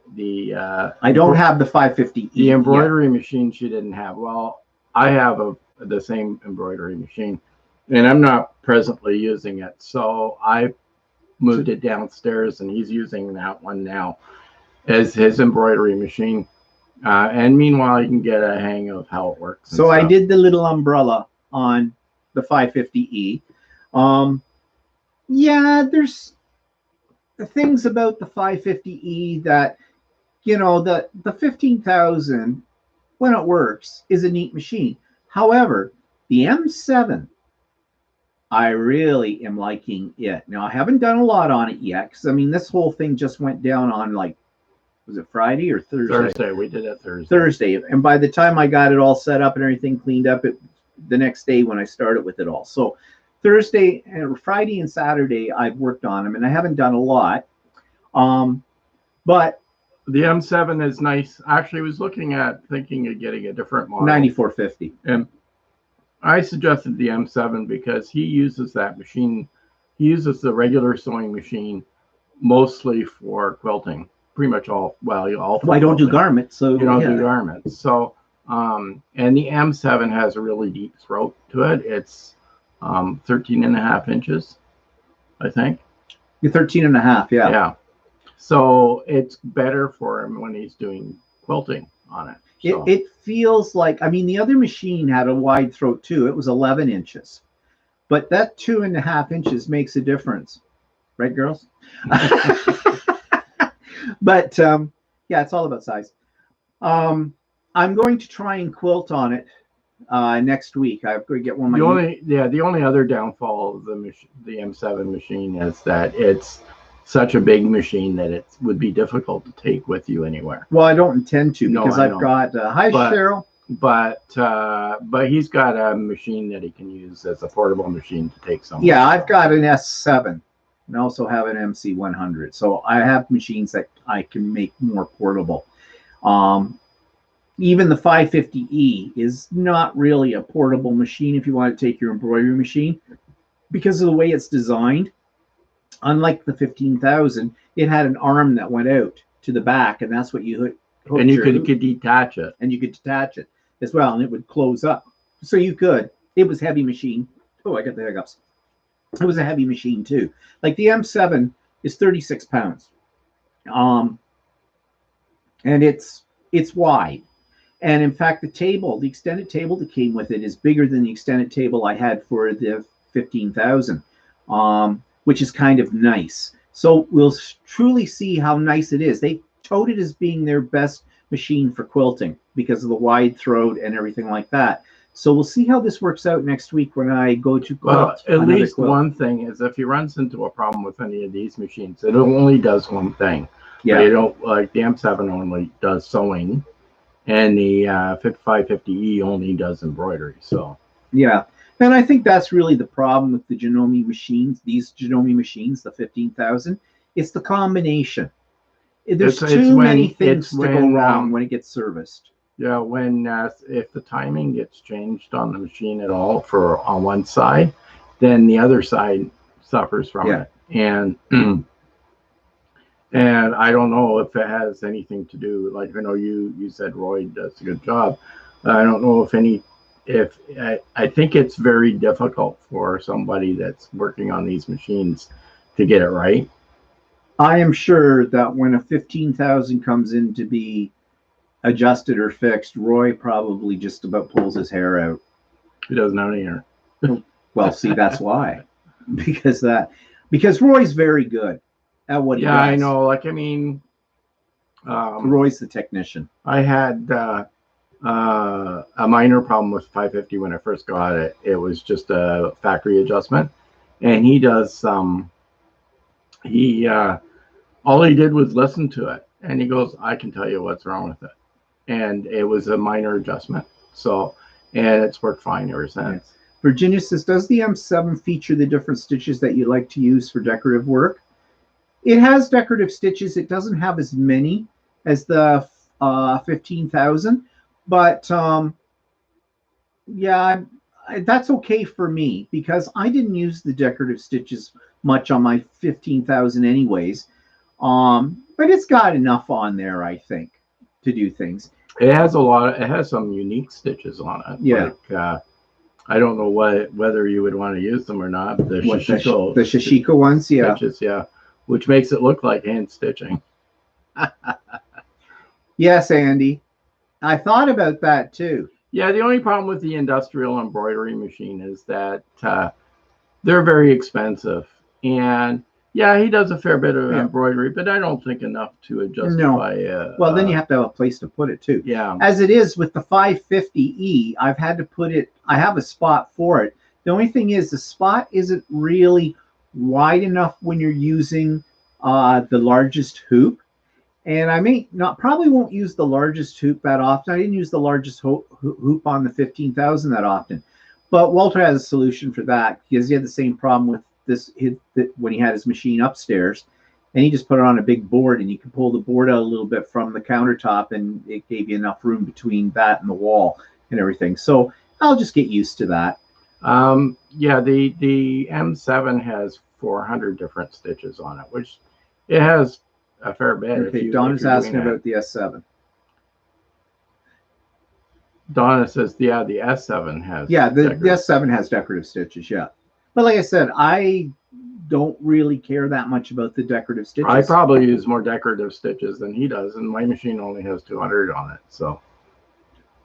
I don't have the 550E. The embroidery machine she didn't have. Well, I have the same embroidery machine, and I'm not presently using it, so I moved it downstairs, and he's using that one now as his embroidery machine. And meanwhile, you can get a hang of how it works. So I did the little umbrella on the 550E. Yeah, there's things about the 550E that, you know, the 15,000 when it works is a neat machine. However, the M7, I really am liking it. Now, I haven't done a lot on it yet, because I mean, this whole thing just went down on, like, was it Friday or Thursday? Thursday. We did it Thursday. And by the time I got it all set up and everything cleaned up, it the next day when I started with it all. So Thursday and Friday and Saturday I've worked on them, and I haven't done a lot. But the M7 is nice. Actually, I was thinking of getting a different model. 9450. And I suggested the M7 because he uses that machine. He uses the regular sewing machine mostly for quilting. Pretty much all. Well, I don't do garments, so you don't do garments. So, and the M7 has a really deep throat to it. It's 13.5 inches, I think. You're 13.5, yeah. Yeah. So it's better for him when he's doing quilting on it. So. It feels like, I mean, the other machine had a wide throat too. It was 11 inches. But that 2.5 inches makes a difference. Right, girls? But yeah, it's all about size. I'm going to try and quilt on it next week. I'm going to get one of my... The only other downfall of the M7 machine is that it's such a big machine that it would be difficult to take with you anywhere. Well, I don't intend to because I've got hi Cheryl. But he's got a machine that he can use as a portable machine to take somewhere. Yeah, I've got an S7 and also have an MC100. So I have machines that I can make more portable. Even the 550E is not really a portable machine if you want to take your embroidery machine because of the way it's designed. Unlike the 15,000, it had an arm that went out to the back, and that's what you hooked. And you could detach it. And you could detach it as well, and it would close up. So you could. It was heavy machine. Oh, I got the hiccups. It was a heavy machine too. Like the M7 is 36 pounds, and it's wide. And in fact, the extended table that came with it is bigger than the extended table I had for the 15,000. Which is kind of nice. So we'll truly see how nice it is. They touted it as being their best machine for quilting because of the wide throat and everything like that. So we'll see how this works out next week when I go to quilt. Well, at least one thing is if he runs into a problem with any of these machines, it only does one thing. Yeah. They don't, like the M7 only does sewing, and the 550E only does embroidery. So yeah. And I think that's really the problem with the Janome machines, these Janome machines, the 15,000. It's the combination. There's too many things to go wrong when it gets serviced. Yeah, if the timing gets changed on the machine at all on one side, then the other side suffers from it. And and I don't know if it has anything to do, like I know you said Roy does a good job. I don't know if I think it's very difficult for somebody that's working on these machines to get it right. I am sure that when a 15,000 comes in to be adjusted or fixed, Roy probably just about pulls his hair out. He doesn't have any hair. Well, see, that's why. Because Roy's very good at what he does. Yeah, I know. Like, I mean, Roy's the technician. I had a minor problem with 550 when I first got it. It was just a factory adjustment, and he does all he did was listen to it, and he goes, I can tell you what's wrong with it. And it was a minor adjustment, so, and it's worked fine ever since. Virginia says, does the M7 feature the different stitches that you like to use for decorative work? It has decorative stitches. It doesn't have as many as the 15,000. But yeah, that's okay for me because I didn't use the decorative stitches much on my 15,000 anyways. But it's got enough on there, I think, to do things. It has some unique stitches on it. Yeah. Like, I don't know whether you would want to use them or not. The Shishiko ones, yeah. Stitches, yeah. Which makes it look like hand stitching. Yes, Andy. I thought about that too. Yeah, the only problem with the industrial embroidery machine is that they're very expensive. And yeah, he does a fair bit of embroidery, but I don't think enough to justify. Well, then you have to have a place to put it too. Yeah. As it is with the 550E, I've had to put it, I have a spot for it. The only thing is the spot isn't really wide enough when you're using the largest hoop. And I probably won't use the largest hoop that often. I didn't use the largest hoop on the 15,000 that often. But Walter has a solution for that because he had the same problem with this when he had his machine upstairs, and he just put it on a big board, and you could pull the board out a little bit from the countertop, and it gave you enough room between that and the wall and everything. So I'll just get used to that. Yeah, the M7 has 400 different stitches on it, which it has a fair bit. Okay, Donna's asking about the S7. Donna says, yeah, the S7 has. Yeah, the S7 has decorative stitches, yeah. But like I said, I don't really care that much about the decorative stitches. I probably use more decorative stitches than he does, and my machine only has 200 on it. So,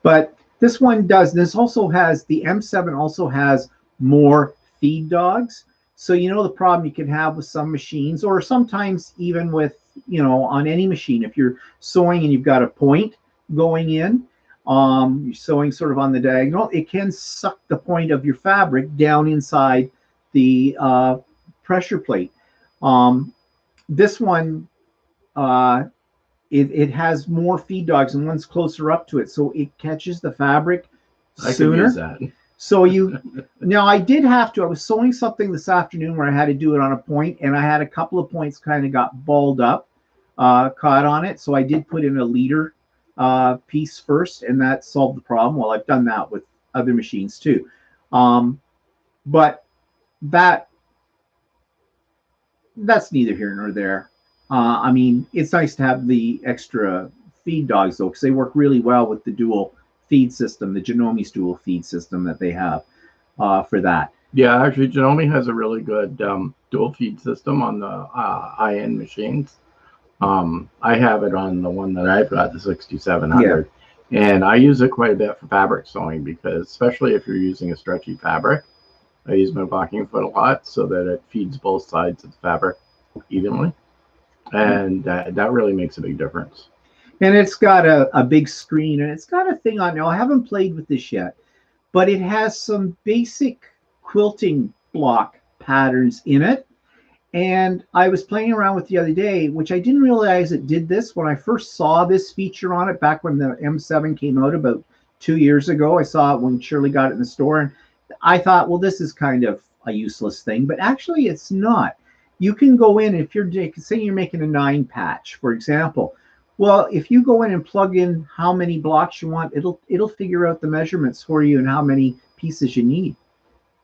but this one does. This also has, the M7 also has more feed dogs. So you know the problem you can have with some machines, or sometimes even with, you know, on any machine, if you're sewing and you've got a point going in, you're sewing sort of on the diagonal, it can suck the point of your fabric down inside the pressure plate. This one, it has more feed dogs, and one's closer up to it, so it catches the fabric sooner. I can use that. So now I did have to, I was sewing something this afternoon where I had to do it on a point, and I had a couple of points kind of got balled up, caught on it. So I did put in a leader piece first, and that solved the problem. Well, I've done that with other machines too. But that's neither here nor there. I mean, it's nice to have the extra feed dogs though, because they work really well with the dual feed system, the Janome's dual feed system that they have for that. Yeah, actually, Janome has a really good dual feed system on the high-end machines. I have it on the one that I've got, the 6700, and I use it quite a bit for fabric sewing, because especially if you're using a stretchy fabric, I use my blocking foot a lot so that it feeds both sides of the fabric evenly, and that really makes a big difference. And it's got a big screen, and it's got a thing on now. I haven't played with this yet, but it has some basic quilting block patterns in it. And I was playing around with the other day, which I didn't realize it did this when I first saw this feature on it back when the M7 came out about 2 years ago. I saw it when Shirley got it in the store, and I thought, well, this is kind of a useless thing, but actually it's not. You can go in, if you're, say you're making a 9 patch, for example. Well, if you go in and plug in how many blocks you want, it'll figure out the measurements for you and how many pieces you need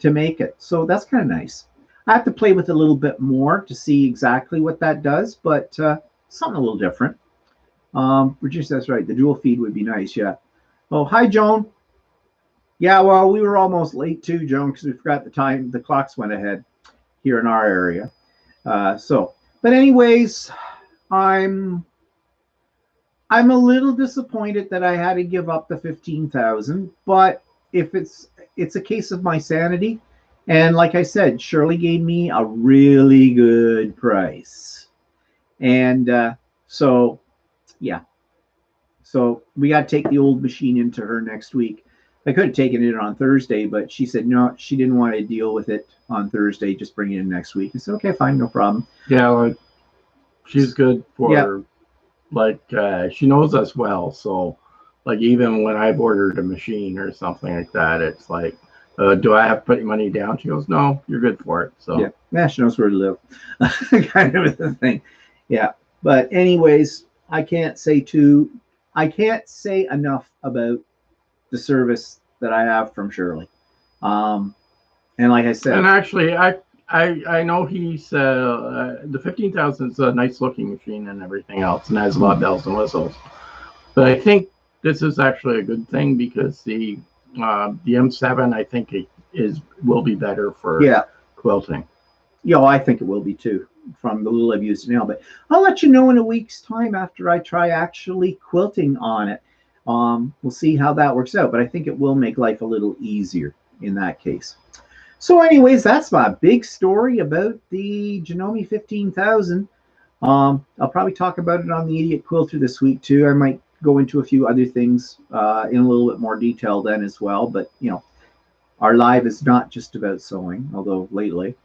to make it. So that's kind of nice. I have to play with it a little bit more to see exactly what that does, but something a little different. Virginia, that's right. The dual feed would be nice, yeah. Oh, hi, Joan. Yeah, well, we were almost late too, Joan, because we forgot the time. The clocks went ahead here in our area. But anyways, I'm a little disappointed that I had to give up the 15,000, but if it's a case of my sanity, and like I said, Shirley gave me a really good price, and so yeah, so we got to take the old machine into her next week. I could have taken it on Thursday, but she said no, she didn't want to deal with it on Thursday. Just bring it in next week. I said okay, fine, no problem. Yeah, like, she's good for like she knows us well, so like even when I've ordered a machine or something like that, it's like, do I have to put money down? She goes, no, you're good for it. So yeah, she knows where to live, kind of a thing. Yeah, but anyways, I can't say enough about the service that I have from Shirley. And like I said, and actually, I know he's the 15,000 is a nice looking machine and everything else, and has a lot of bells and whistles. But I think this is actually a good thing, because the M7, I think will be better for quilting. Yeah, I think it will be too, from the little I've used now. But I'll let you know in a week's time after I try actually quilting on it. We'll see how that works out, but I think it will make life a little easier in that case. So anyways, that's my big story about the Janome 15,000. I'll probably talk about it on the Idiot Quilter this week too. I might go into a few other things in a little bit more detail then as well. But you know, our live is not just about sewing, although lately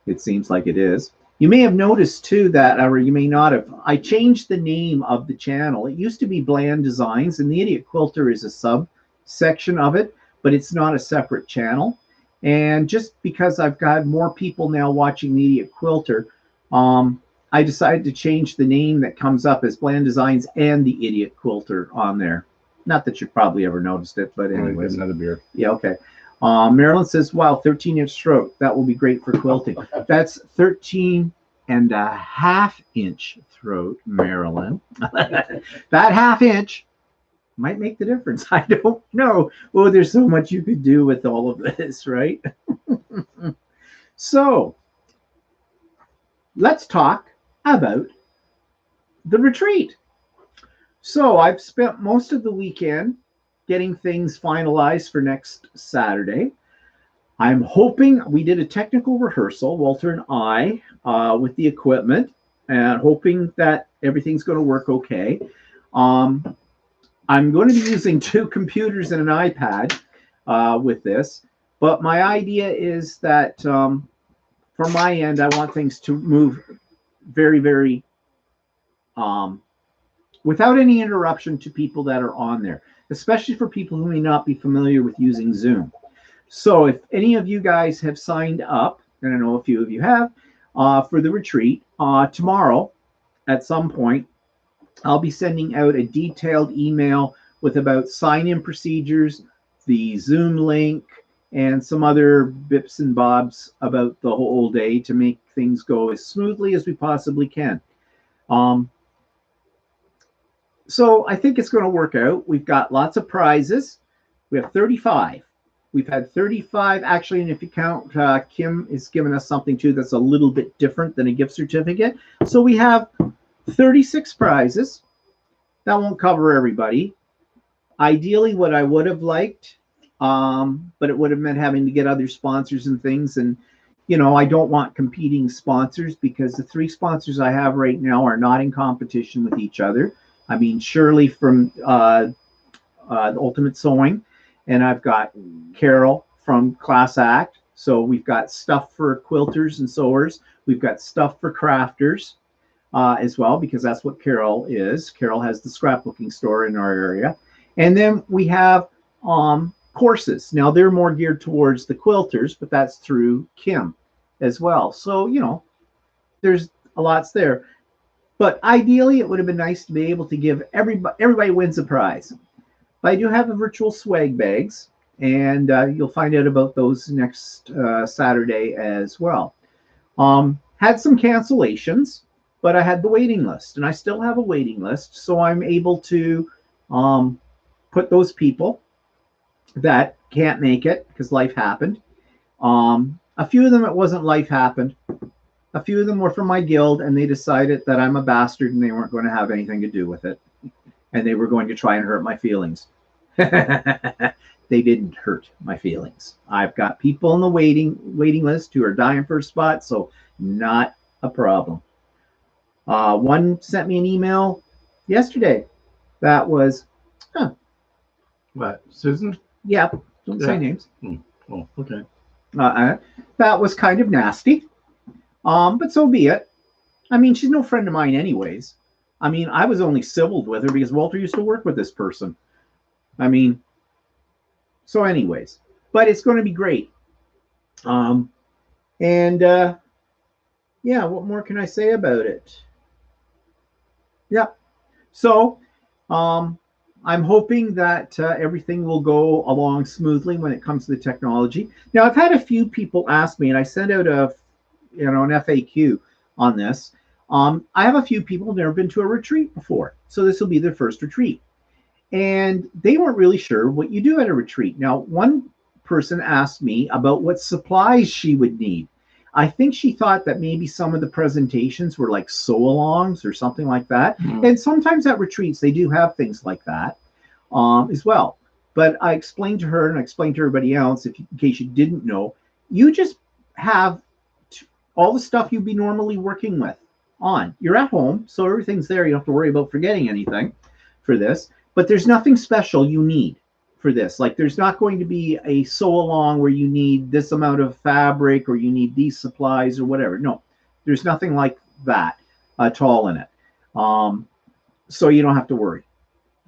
it seems like it is. You may have noticed too that, or you may not have, I changed the name of the channel. It used to be Bland Designs, and the Idiot Quilter is a subsection of it, but it's not a separate channel. And just because I've got more people now watching the Idiot Quilter, I decided to change the name that comes up as Bland Designs and the Idiot Quilter on there. Not that you've probably ever noticed it, but anyways. Another beer. Yeah, okay. Marilyn says, wow, 13-inch throat. That will be great for quilting. That's 13.5-inch throat, Marilyn. That half-inch might make the difference. I don't know. Oh, there's so much you could do with all of this, right? So, let's talk about the retreat. So, I've spent most of the weekend getting things finalized for next Saturday. I'm hoping we did a technical rehearsal, Walter and I, with the equipment, and hoping that everything's going to work okay. I'm going to be using 2 computers and an iPad with this, but my idea is that from my end, I want things to move very, very without any interruption to people that are on there, especially for people who may not be familiar with using Zoom. So if any of you guys have signed up, and I know a few of you have, for the retreat, tomorrow at some point, I'll be sending out a detailed email with about sign-in procedures, the Zoom link, and some other bips and bobs about the whole day to make things go as smoothly as we possibly can. So I think it's going to work out. We've got lots of prizes. We have 35. We've had 35, actually, and if you count, Kim is giving us something too that's a little bit different than a gift certificate. So we have 36 prizes. That won't cover everybody. Ideally, what I would have liked, but it would have meant having to get other sponsors and things. And, you know, I don't want competing sponsors because the 3 sponsors I have right now are not in competition with each other. I mean, Shirley from Ultimate Sewing, and I've got Carol from Class Act. So we've got stuff for quilters and sewers. We've got stuff for crafters as well, because that's what Carol is. Carol has the scrapbooking store in our area. And then we have courses. Now, they're more geared towards the quilters, but that's through Kim as well. So, you know, there's a lots there. But ideally, it would have been nice to be able to give everybody wins a prize. But I do have the virtual swag bags, and you'll find out about those next Saturday as well. Had some cancellations, but I had the waiting list, and I still have a waiting list, so I'm able to put those people that can't make it because life happened. A few of them, it wasn't life happened. A few of them were from my guild, and they decided that I'm a bastard and they weren't going to have anything to do with it. And they were going to try and hurt my feelings. They didn't hurt my feelings. I've got people on the waiting list who are dying for a spot, so not a problem. One sent me an email yesterday that was, What, Susan? Yeah, don't say names. Oh, okay. That was kind of nasty. But so be it. I mean, she's no friend of mine anyways. I mean, I was only civiled with her because Walter used to work with this person. I mean, so anyways, but it's going to be great. Yeah, what more can I say about it? Yeah. So, I'm hoping that everything will go along smoothly when it comes to the technology. Now, I've had a few people ask me, and I sent out an FAQ on this. I have a few people who've never been to a retreat before, so this will be their first retreat. And they weren't really sure what you do at a retreat. Now, one person asked me about what supplies she would need. I think she thought that maybe some of the presentations were like sew-alongs or something like that. Mm-hmm. And sometimes at retreats, they do have things like that as well. But I explained to her, and I explained to everybody else, in case you didn't know, you just have all the stuff you'd be normally working with on. You're at home, so everything's there. You don't have to worry about forgetting anything for this. But there's nothing special you need for this. Like, there's not going to be a sew-along where you need this amount of fabric or you need these supplies or whatever. No, there's nothing like that at all in it. So you don't have to worry.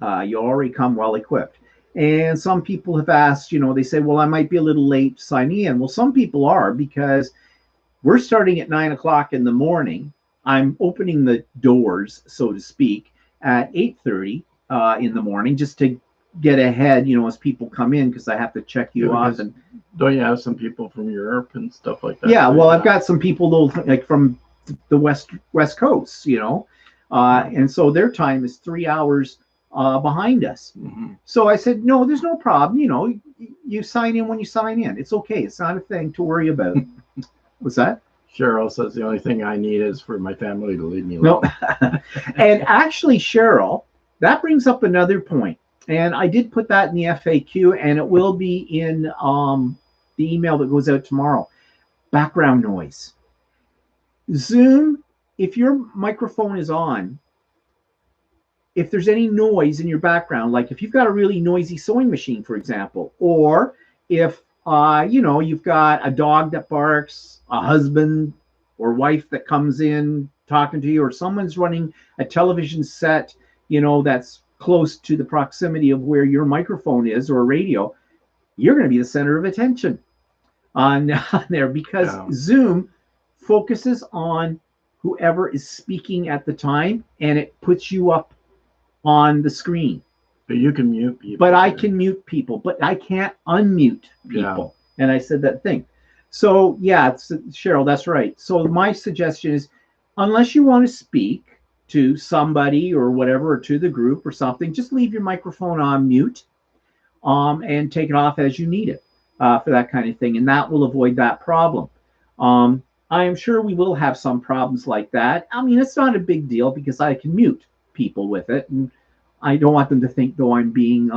You already come well equipped. And some people have asked, they say, well, I might be a little late signing in. Well, some people are, because we're starting at 9 o'clock in the morning. I'm opening the doors, so to speak, at 8:30 in the morning, just to get ahead, as people come in, because I have to check you off. And don't you have some people from Europe and stuff like that? Yeah, well, I've got some people like from the West Coast, and so their time is 3 hours behind us. Mm-hmm. So I said, no, there's no problem. You sign in when you sign in. It's okay. It's not a thing to worry about. What's that? Cheryl says the only thing I need is for my family to leave me alone. No. And actually, Cheryl, that brings up another point. And I did put that in the FAQ, and it will be in the email that goes out tomorrow. Background noise. Zoom, if your microphone is on, if there's any noise in your background, like if you've got a really noisy sewing machine, for example, or if you've got a dog that barks, a husband or wife that comes in talking to you, or someone's running a television set, that's close to the proximity of where your microphone is, or a radio, you're going to be the center of attention on there, because Zoom focuses on whoever is speaking at the time, and it puts you up on the screen. But you can mute people. But I can mute people, but I can't unmute people. Yeah. And I said that thing. So yeah, Cheryl, that's right. So my suggestion is, unless you want to speak to somebody or whatever, or to the group or something, just leave your microphone on mute, and take it off as you need it for that kind of thing, and that will avoid that problem. I am sure we will have some problems like that. I mean, it's not a big deal, because I can mute people with it, and I don't want them to think, though, I'm being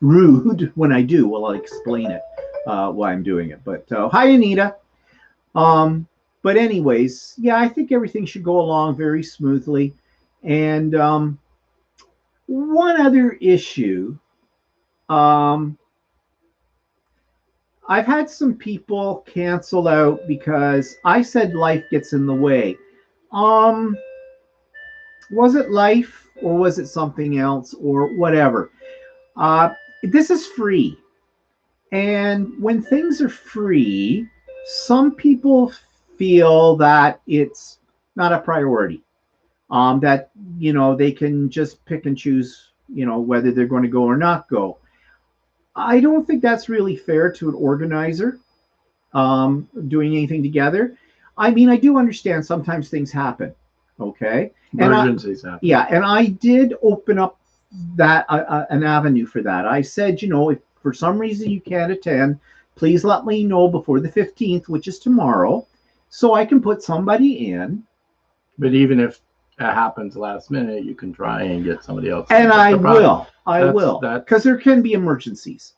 rude when I do. Well, I'll explain it why I'm doing it. But hi, Anita. But anyways, yeah, I think everything should go along very smoothly. And one other issue, I've had some people cancel out because I said life gets in the way. Was it life, or was it something else, or whatever? This is free. And when things are free, some people feel that it's not a priority. That, they can just pick and choose, whether they're going to go or not go. I don't think that's really fair to an organizer doing anything together. I mean, I do understand sometimes things happen. Okay. Emergencies happen. Yeah. And I did open up that an avenue for that. I said, if for some reason you can't attend, please let me know before the 15th, which is tomorrow, so I can put somebody in. But even if it happens last minute, you can try and get somebody else. And I will, because there can be emergencies.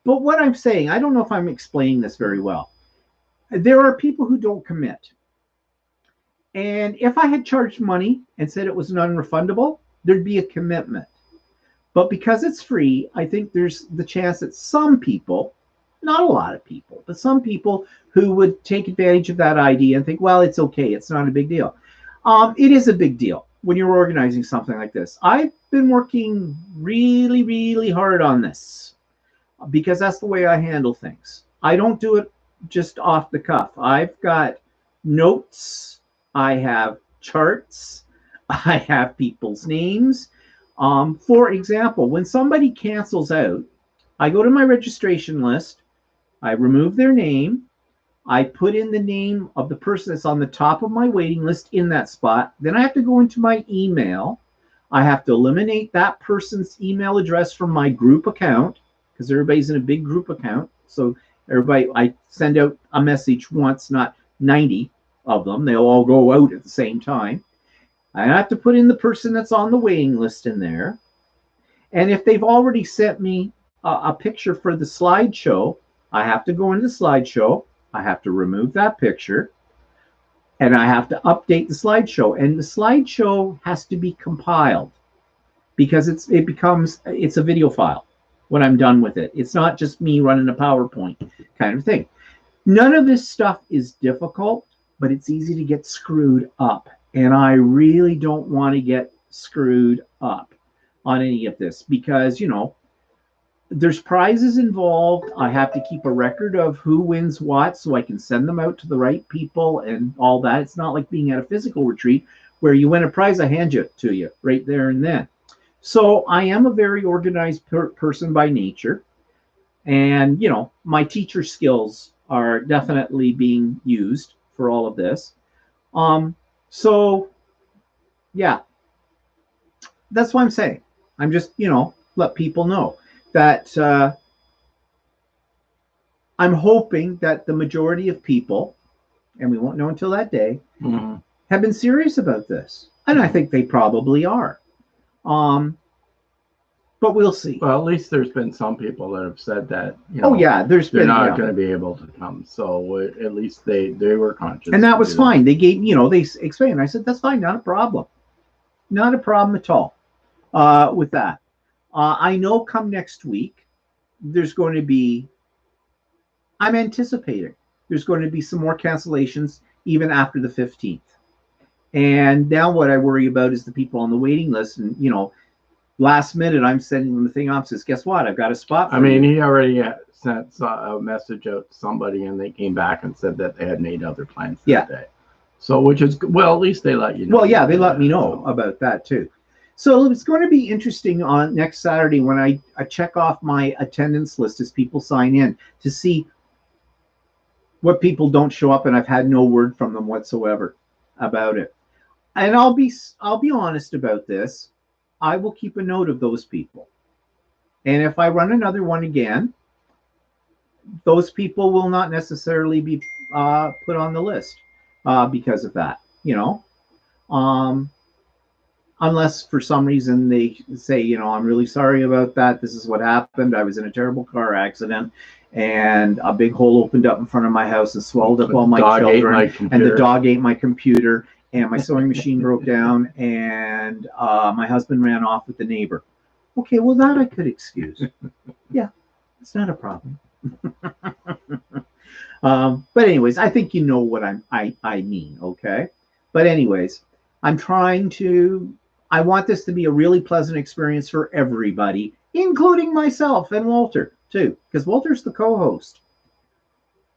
But what I'm saying, I don't know if I'm explaining this very well. There are people who don't commit. And if I had charged money and said it was non-refundable, there'd be a commitment. But because it's free, I think there's the chance that some people, not a lot of people, but some people who would take advantage of that idea and think, well, it's okay, it's not a big deal. It is a big deal when you're organizing something like this. I've been working really, really hard on this, because that's the way I handle things. I don't do it just off the cuff. I've got notes, I have charts, I have people's names. For example, when somebody cancels out, I go to my registration list, I remove their name, I put in the name of the person that's on the top of my waiting list in that spot. Then I have to go into my email. I have to eliminate that person's email address from my group account, because everybody's in a big group account. So everybody, I send out a message once, not 90 of them. They'll all go out at the same time. I have to put in the person that's on the waiting list in there. And if they've already sent me a picture for the slideshow, I have to go into the slideshow. I have to remove that picture, and I have to update the slideshow. And the slideshow has to be compiled, because it's a video file when I'm done with it. It's not just me running a PowerPoint kind of thing. None of this stuff is difficult, but it's easy to get screwed up. And I really don't want to get screwed up. on any of this because, there's prizes involved. I have to keep a record of who wins what so I can send them out to the right people and all that. It's not like being at a physical retreat where you win a prize, I hand it to you right there and then. So I am a very organized person by nature. And, my teacher skills are definitely being used for all of this. So, yeah, that's what I'm saying. I'm just, let people know that I'm hoping that the majority of people, and we won't know until that day, have been serious about this. And I think they probably are. But we'll see. Well, at least there's been some people that have said that. They're not going to be able to come. So at least they were conscious. And that was fine. They gave, they explained. I said, that's fine. Not a problem. Not a problem at all with that. I know come next week, there's going to be, I'm anticipating, there's going to be some more cancellations even after the 15th. And now what I worry about is the people on the waiting list. And, last minute, I'm sending them the thing off. Says, guess what? I've got a spot for you. He already sent a message out to somebody, and they came back and said that they had made other plans that day. So, which is, well, at least they let you know. Well, yeah, they let me know about that, too. So it's going to be interesting on next Saturday when I check off my attendance list as people sign in to see what people don't show up, and I've had no word from them whatsoever about it. And I'll be honest about this. I will keep a note of those people. And if I run another one again, those people will not necessarily be put on the list because of that, unless for some reason they say, I'm really sorry about that. This is what happened. I was in a terrible car accident and a big hole opened up in front of my house and swallowed up all my children. And the dog ate my computer. And my sewing machine broke down, and my husband ran off with the neighbor. Okay, well, that I could excuse. Yeah, it's not a problem. But anyways, I think you know what I mean, okay? But anyways, I want this to be a really pleasant experience for everybody, including myself and Walter, too, because Walter's the co-host.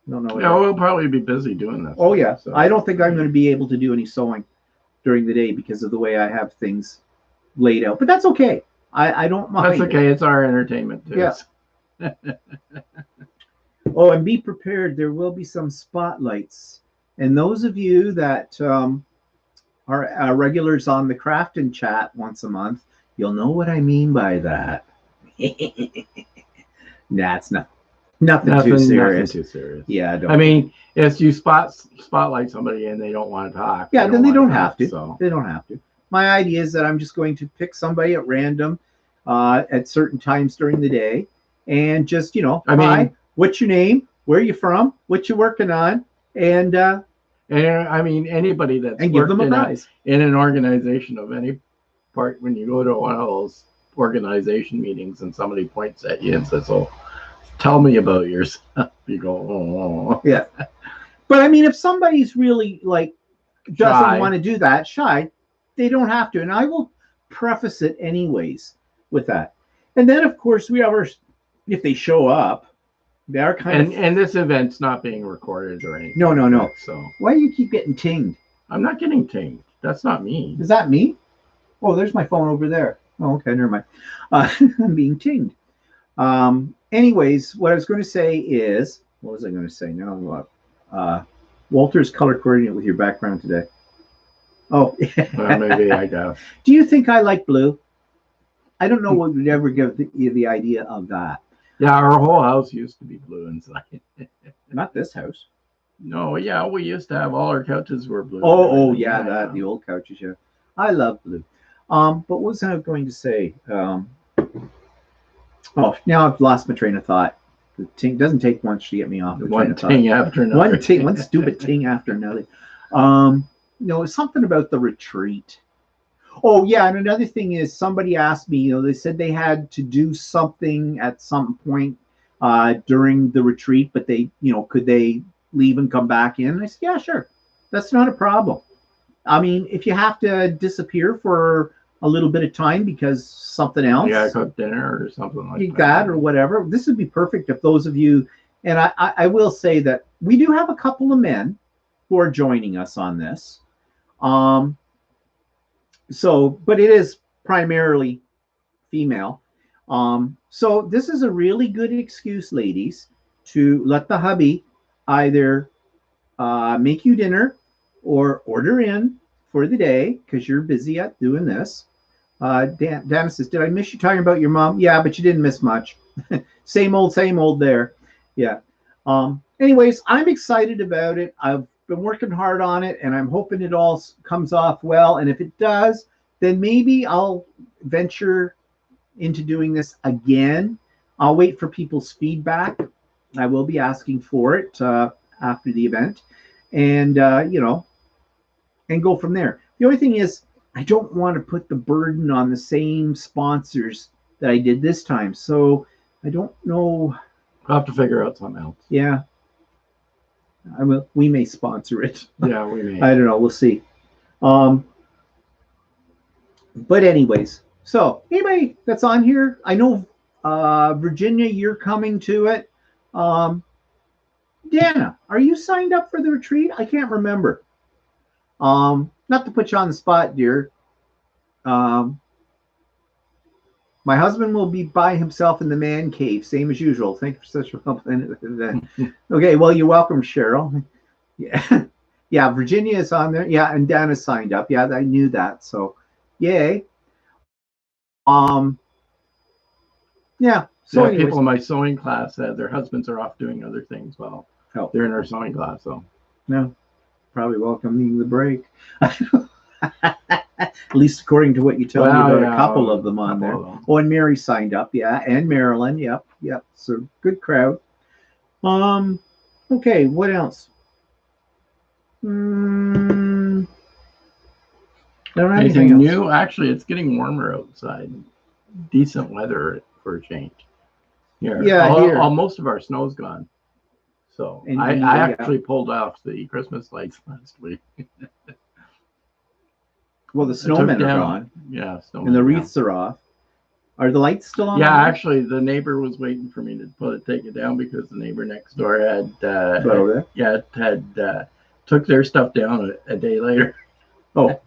We'll probably be busy doing this. Oh, yeah. So I don't think I'm going to be able to do any sewing during the day because of the way I have things laid out. But that's okay. I don't mind. That's okay. It's our entertainment, too. Yeah. Oh, and be prepared. There will be some spotlights. And those of you that are regulars on the Crafton chat once a month, you'll know what I mean by that. Nah, it's not. Nothing too serious. Yeah, if you spotlight somebody and they don't want to talk. Yeah, then they don't have to. So. They don't have to. My idea is that I'm just going to pick somebody at random at certain times during the day and just, hi, what's your name? Where are you from? What you working on? And anybody that's give them a prize in an organization of any part, when you go to one of those organization meetings and somebody points at you and says, "Oh, tell me about yourself," you go, "Oh." Yeah. But if somebody's really doesn't want to do that, shy, they don't have to. And I will preface it anyways with that. And then of course we have if they show up, they are and this event's not being recorded or anything. No. So why do you keep getting tinged? I'm not getting tinged. That's not me. Is that me? Oh, there's my phone over there. Oh, okay, never mind. I'm being tinged. Anyways, what I was going to say is, what was I going to say? Now, Walter's color coordinate with your background today. Oh, well, maybe I guess. Do you think I like blue? I don't know what would ever give you the idea of that. Yeah, our whole house used to be blue inside. Not this house. No, yeah, we used to have all our couches were blue. Oh, yeah, the old couches. Yeah, I love blue. But what was I going to say? Oh, now I've lost my train of thought. The ting doesn't take much to get me off. One ting after another. One stupid ting after another. Something about the retreat. Oh, yeah, and another thing is somebody asked me, they said they had to do something at some point during the retreat, but they, could they leave and come back in? And I said, yeah, sure. That's not a problem. If you have to disappear for a little bit of time because something else. Yeah, cook dinner or something like You got or whatever. This would be perfect if those of you, and I will say that we do have a couple of men who are joining us on this. But it is primarily female. So this is a really good excuse, ladies, to let the hubby either make you dinner or order in for the day because you're busy at doing this. Dan says, "Did I miss you talking about your mom?" Yeah, but you didn't miss much. Same old there. Yeah. Anyways, I'm excited about it. I've been working hard on it, and I'm hoping it all comes off well. And if it does, then maybe I'll venture into doing this again. I'll wait for people's feedback. I will be asking for it after the event, and and go from there. The only thing is, I don't want to put the burden on the same sponsors that I did this time. So I don't know. We'll have to figure out something else. Yeah. We may sponsor it. Yeah, we may. I don't know. We'll see. But anyways, so anybody that's on here, I know Virginia, you're coming to it. Dana, are you signed up for the retreat? I can't remember. Not to put you on the spot, dear. My husband will be by himself in the man cave, same as usual. Thank you for such a welcome event. Okay, well, you're welcome, Cheryl. Yeah, yeah, Virginia is on there. Yeah, and Dana signed up. Yeah, I knew that. So, yay. Yeah. So anyways, people in my sewing class said their husbands are off doing other things. Well, they're in our sewing class, so no, probably welcoming the break. At least according to what you told me about a couple of them on there. Oh, and Mary signed up, yeah, and Marilyn, yep. So good crowd. Okay, what else? I don't have anything new. Actually, it's getting warmer outside. Decent weather for a change. Here, yeah, most of our snow's gone. So I actually pulled off the Christmas lights last week. Well, the snowmen are gone. Yeah, and the wreaths are off. Are the lights still on? Yeah, actually, the neighbor was waiting for me to take it down because the neighbor next door had took their stuff down a day later. Oh,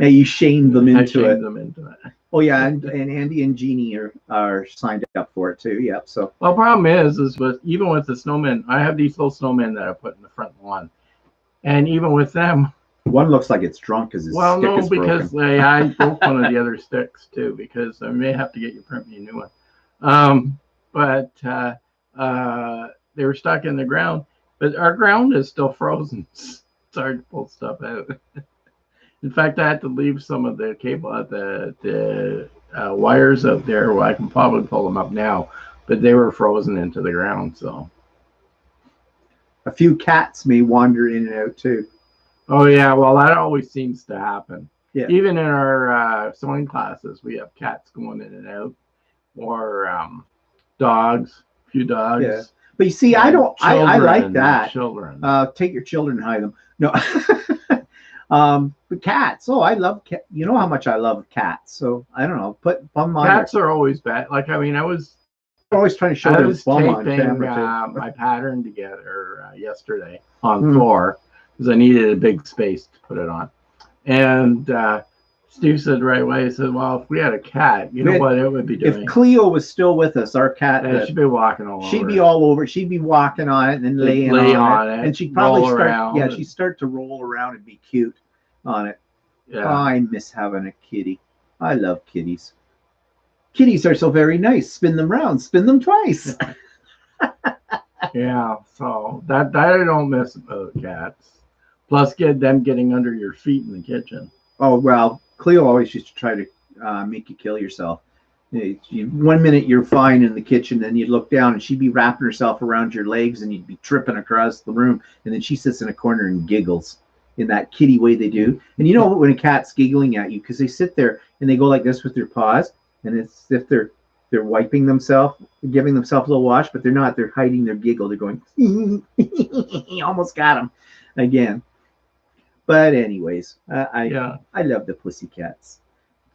and you shamed them into it. Them into it. Oh yeah, and Andy and Jeannie are signed up for it too. Yep. So well, problem is even with the snowmen, I have these little snowmen that I put in the front lawn, and even with them. One looks like it's drunk because because I broke one of the other sticks too, because I may have to get you print me a new one. But they were stuck in the ground, but our ground is still frozen. It's hard to pull stuff out. In fact, I had to leave some of the cable, the wires out there. Well, I can probably pull them up now, but they were frozen into the ground. So a few cats may wander in and out too. Oh yeah, well that always seems to happen. Yeah. Even in our sewing classes, we have cats going in and out, or dogs, a few dogs. Yeah. But you see, I like that. Children. Take your children and hide them. No. But cats. Oh, I love cat. You know how much I love cats. So I don't know. Cats are always bad. Like I was always trying to show them bum on camera. My pattern together yesterday on floor. Because I needed a big space to put it on. And Steve said right away, he said, well, if we had a cat, you know what it would be doing? If Cleo was still with us, our cat, she'd be walking all over. She'd be all over. She'd be walking on it and then laying on it. And she'd probably she'd start to roll around and be cute on it. Yeah. Oh, I miss having a kitty. I love kitties. Kitties are so very nice. Spin them round, spin them twice. Yeah, so that I don't miss about cats. Plus, them getting under your feet in the kitchen. Oh, well, Cleo always used to try to make you kill yourself. 1 minute you're fine in the kitchen, then you'd look down and she'd be wrapping herself around your legs and you'd be tripping across the room. And then she sits in a corner and giggles in that kitty way they do. And you know when a cat's giggling at you, because they sit there and they go like this with their paws. And it's as if they're wiping themselves, giving themselves a little wash, but they're not. They're hiding their giggle. They're going, almost got him again. But anyways, I love the pussycats.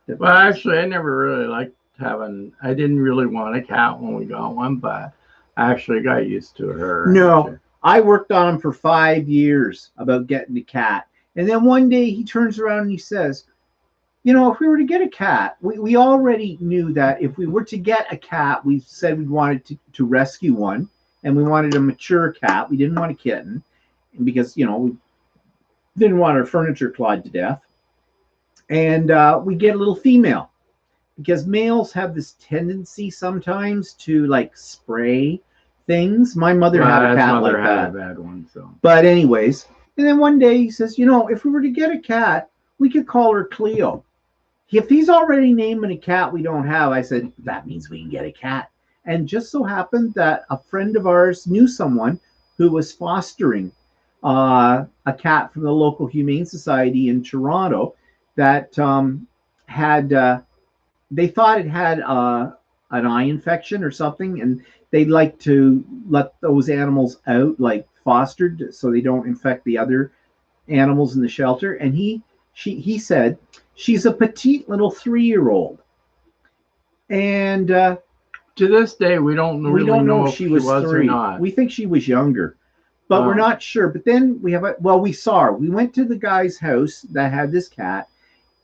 Well, actually, I never really liked having. I didn't really want a cat when we got one, but I actually got used to her. No, I worked on him for 5 years about getting a cat. And then one day he turns around and he says, if we were to get a cat, we already knew that if we were to get a cat, we said we wanted to rescue one and we wanted a mature cat. We didn't want a kitten because, we didn't want our furniture clawed to death. And we get a little female because males have this tendency sometimes to like spray things. My mother had a cat like that. A bad one, so. But anyways, and then one day he says, if we were to get a cat, we could call her Cleo. If he's already naming a cat we don't have, I said, that means we can get a cat. And just so happened that a friend of ours knew someone who was fostering a cat from the local Humane Society in Toronto that had, they thought it had an eye infection or something, and they'd like to let those animals out, like fostered, so they don't infect the other animals in the shelter. And he said she's a petite little 3-year-old, and to this day we don't know if she was 3 or not. We think she was younger, but we're not sure. But then we saw her. We went to the guy's house that had this cat,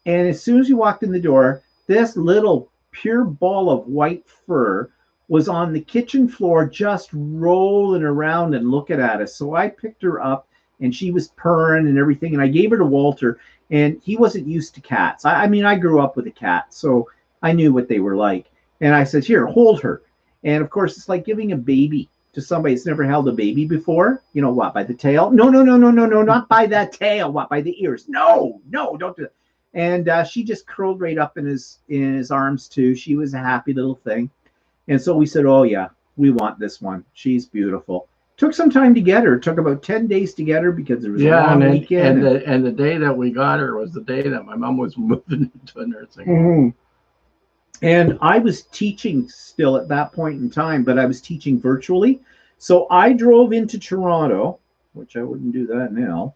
and as soon as you walked in the door, this little pure ball of white fur was on the kitchen floor just rolling around and looking at us. So I picked her up and she was purring and everything, and I gave her to Walter, and he wasn't used to cats. I mean, I grew up with a cat, so I knew what they were like. And I said, here, hold her. And of course, it's like giving a baby to somebody that's never held a baby before. You know what, by the tail? No, not by that tail. What, by the ears? No, don't do that. And she just curled right up in his arms too. She was a happy little thing. And so we said, oh yeah, we want this one. She's beautiful. Took some time to get her. It took about 10 days to get her because there was a long weekend. And the day that we got her was the day that my mom was moving into a nursing home. And I was teaching still at that point in time, but I was teaching virtually. So I drove into Toronto, which I wouldn't do that now.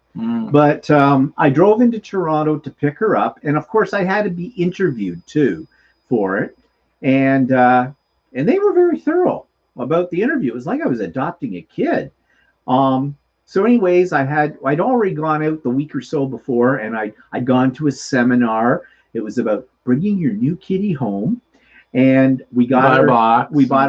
But I drove into Toronto to pick her up. And of course, I had to be interviewed too for it. And they were very thorough about the interview. It was like I was adopting a kid. So anyways, I'd already gone out the week or so before, and I'd gone to a seminar. It was about bringing your new kitty home. And we bought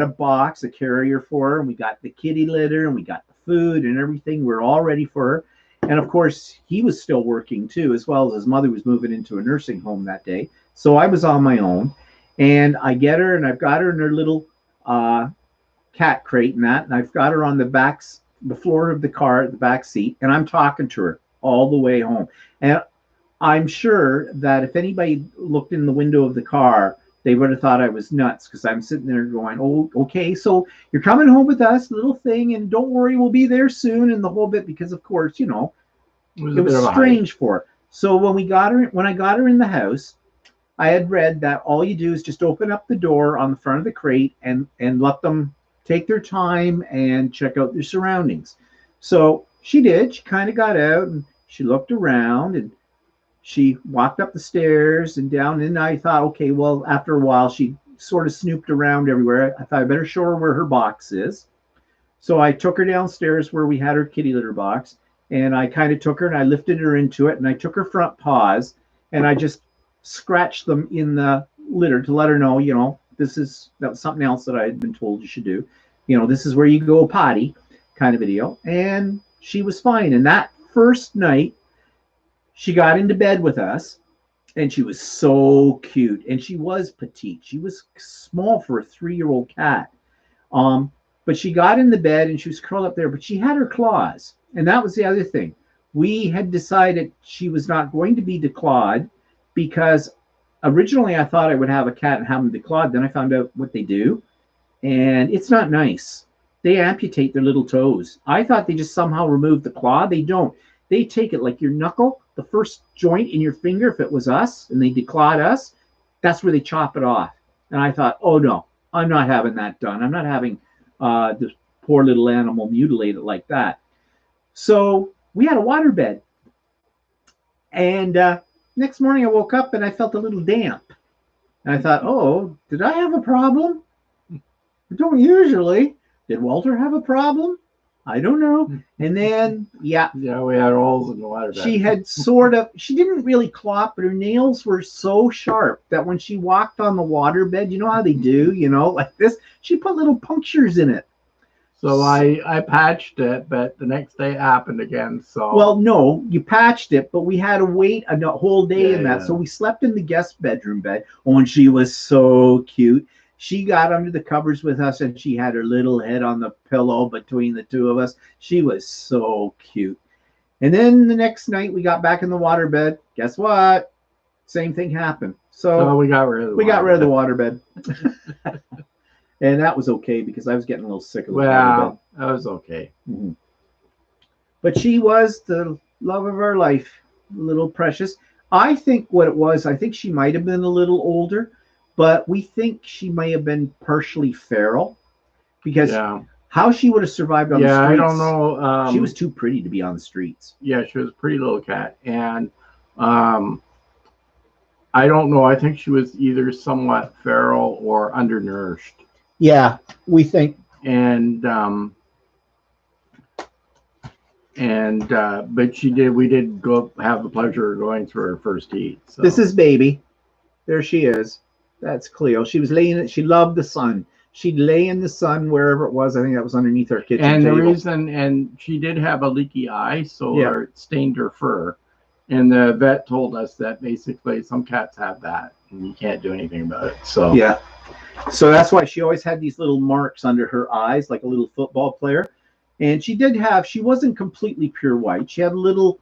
a box, a carrier for her, and we got the kitty litter, and we got the food and everything. We're all ready for her. And of course, he was still working too, as well as his mother was moving into a nursing home that day. So I was on my own, and I get her, and I've got her in her little cat crate and that, and I've got her on the floor of the car, the back seat, and I'm talking to her all the way home. And I'm sure that if anybody looked in the window of the car, they would have thought I was nuts, because I'm sitting there going, oh, okay, so you're coming home with us, little thing, and don't worry, we'll be there soon, and the whole bit, because of course, it was strange for her. So when I got her in the house, I had read that all you do is just open up the door on the front of the crate and let them take their time and check out their surroundings. So she did. She kind of got out and she looked around and she walked up the stairs and down. And I thought, okay, well, after a while, she sort of snooped around everywhere. I thought I better show her where her box is. So I took her downstairs where we had her kitty litter box, and I kind of took her and I lifted her into it, and I took her front paws and I just scratched them in the litter to let her know, that was something else that I had been told you should do. This is where you go potty, kind of a deal. And she was fine. And that first night, she got into bed with us, and she was so cute. And she was petite. She was small for a 3-year-old cat. But she got in the bed and she was curled up there, but she had her claws. And that was the other thing. We had decided she was not going to be declawed, because originally I thought I would have a cat and have them declawed. Then I found out what they do, and it's not nice. They amputate their little toes. I thought they just somehow removed the claw. They don't. They take it like your knuckle, the first joint in your finger, if it was us, and they declawed us, that's where they chop it off. And I thought, oh no, I'm not having that done. I'm not having this poor little animal mutilated like that. So we had a waterbed. And next morning I woke up and I felt a little damp. And I thought, oh, did I have a problem? I don't usually. Did Walter have a problem? I don't know. And then, yeah, Yeah, we had holes in the water bed. she had sort of, she didn't really clop, but her nails were so sharp that when she walked on the waterbed, you know how they do, like this, she put little punctures in it. So I patched it, but the next day it happened again. So Well, no, you patched it, but we had to wait a whole day in that. Yeah. So we slept in the guest bedroom bed. Oh, and she was so cute. She got under the covers with us and she had her little head on the pillow between the two of us. She was so cute. And then the next night we got back in the waterbed. Guess what? Same thing happened. So we got rid of the waterbed. And that was okay because I was getting a little sick of the waterbed. That was okay. Mm-hmm. But she was the love of our life, little precious. I think what it was, I think she might have been a little older, but we think she may have been partially feral because how she would have survived on the streets. I don't know. She was too pretty to be on the streets. Yeah, she was a pretty little cat. And I don't know. I think she was either somewhat feral or undernourished. Yeah, we think. And but we did go have the pleasure of going through her first heat. So. This is baby. There she is. That's Cleo. She was laying. She loved the sun. She'd lay in the sun wherever it was. I think that was underneath our kitchen table. And the reason, and she did have a leaky eye, so it stained her fur. And the vet told us that basically some cats have that, and you can't do anything about it. So yeah. So that's why she always had these little marks under her eyes, like a little football player. And she wasn't completely pure white. She had a little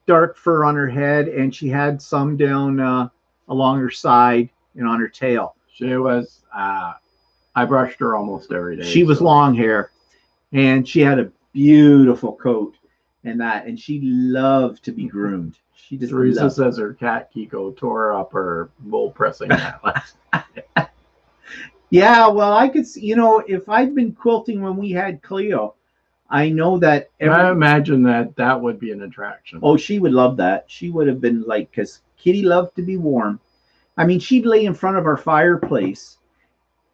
dark fur on her head, and she had some down along her side and on her tail. She was, I brushed her almost every day. She was long hair, and she had a beautiful coat and she loved to be groomed. She just Teresa says her cat Kiko tore up her wool pressing mat last night. Yeah, well, I could see, if I'd been quilting when we had Cleo, I know that. I imagine that would be an attraction. Oh, she would love that. She would have been like, because Kitty loved to be warm. I mean, she'd lay in front of our fireplace,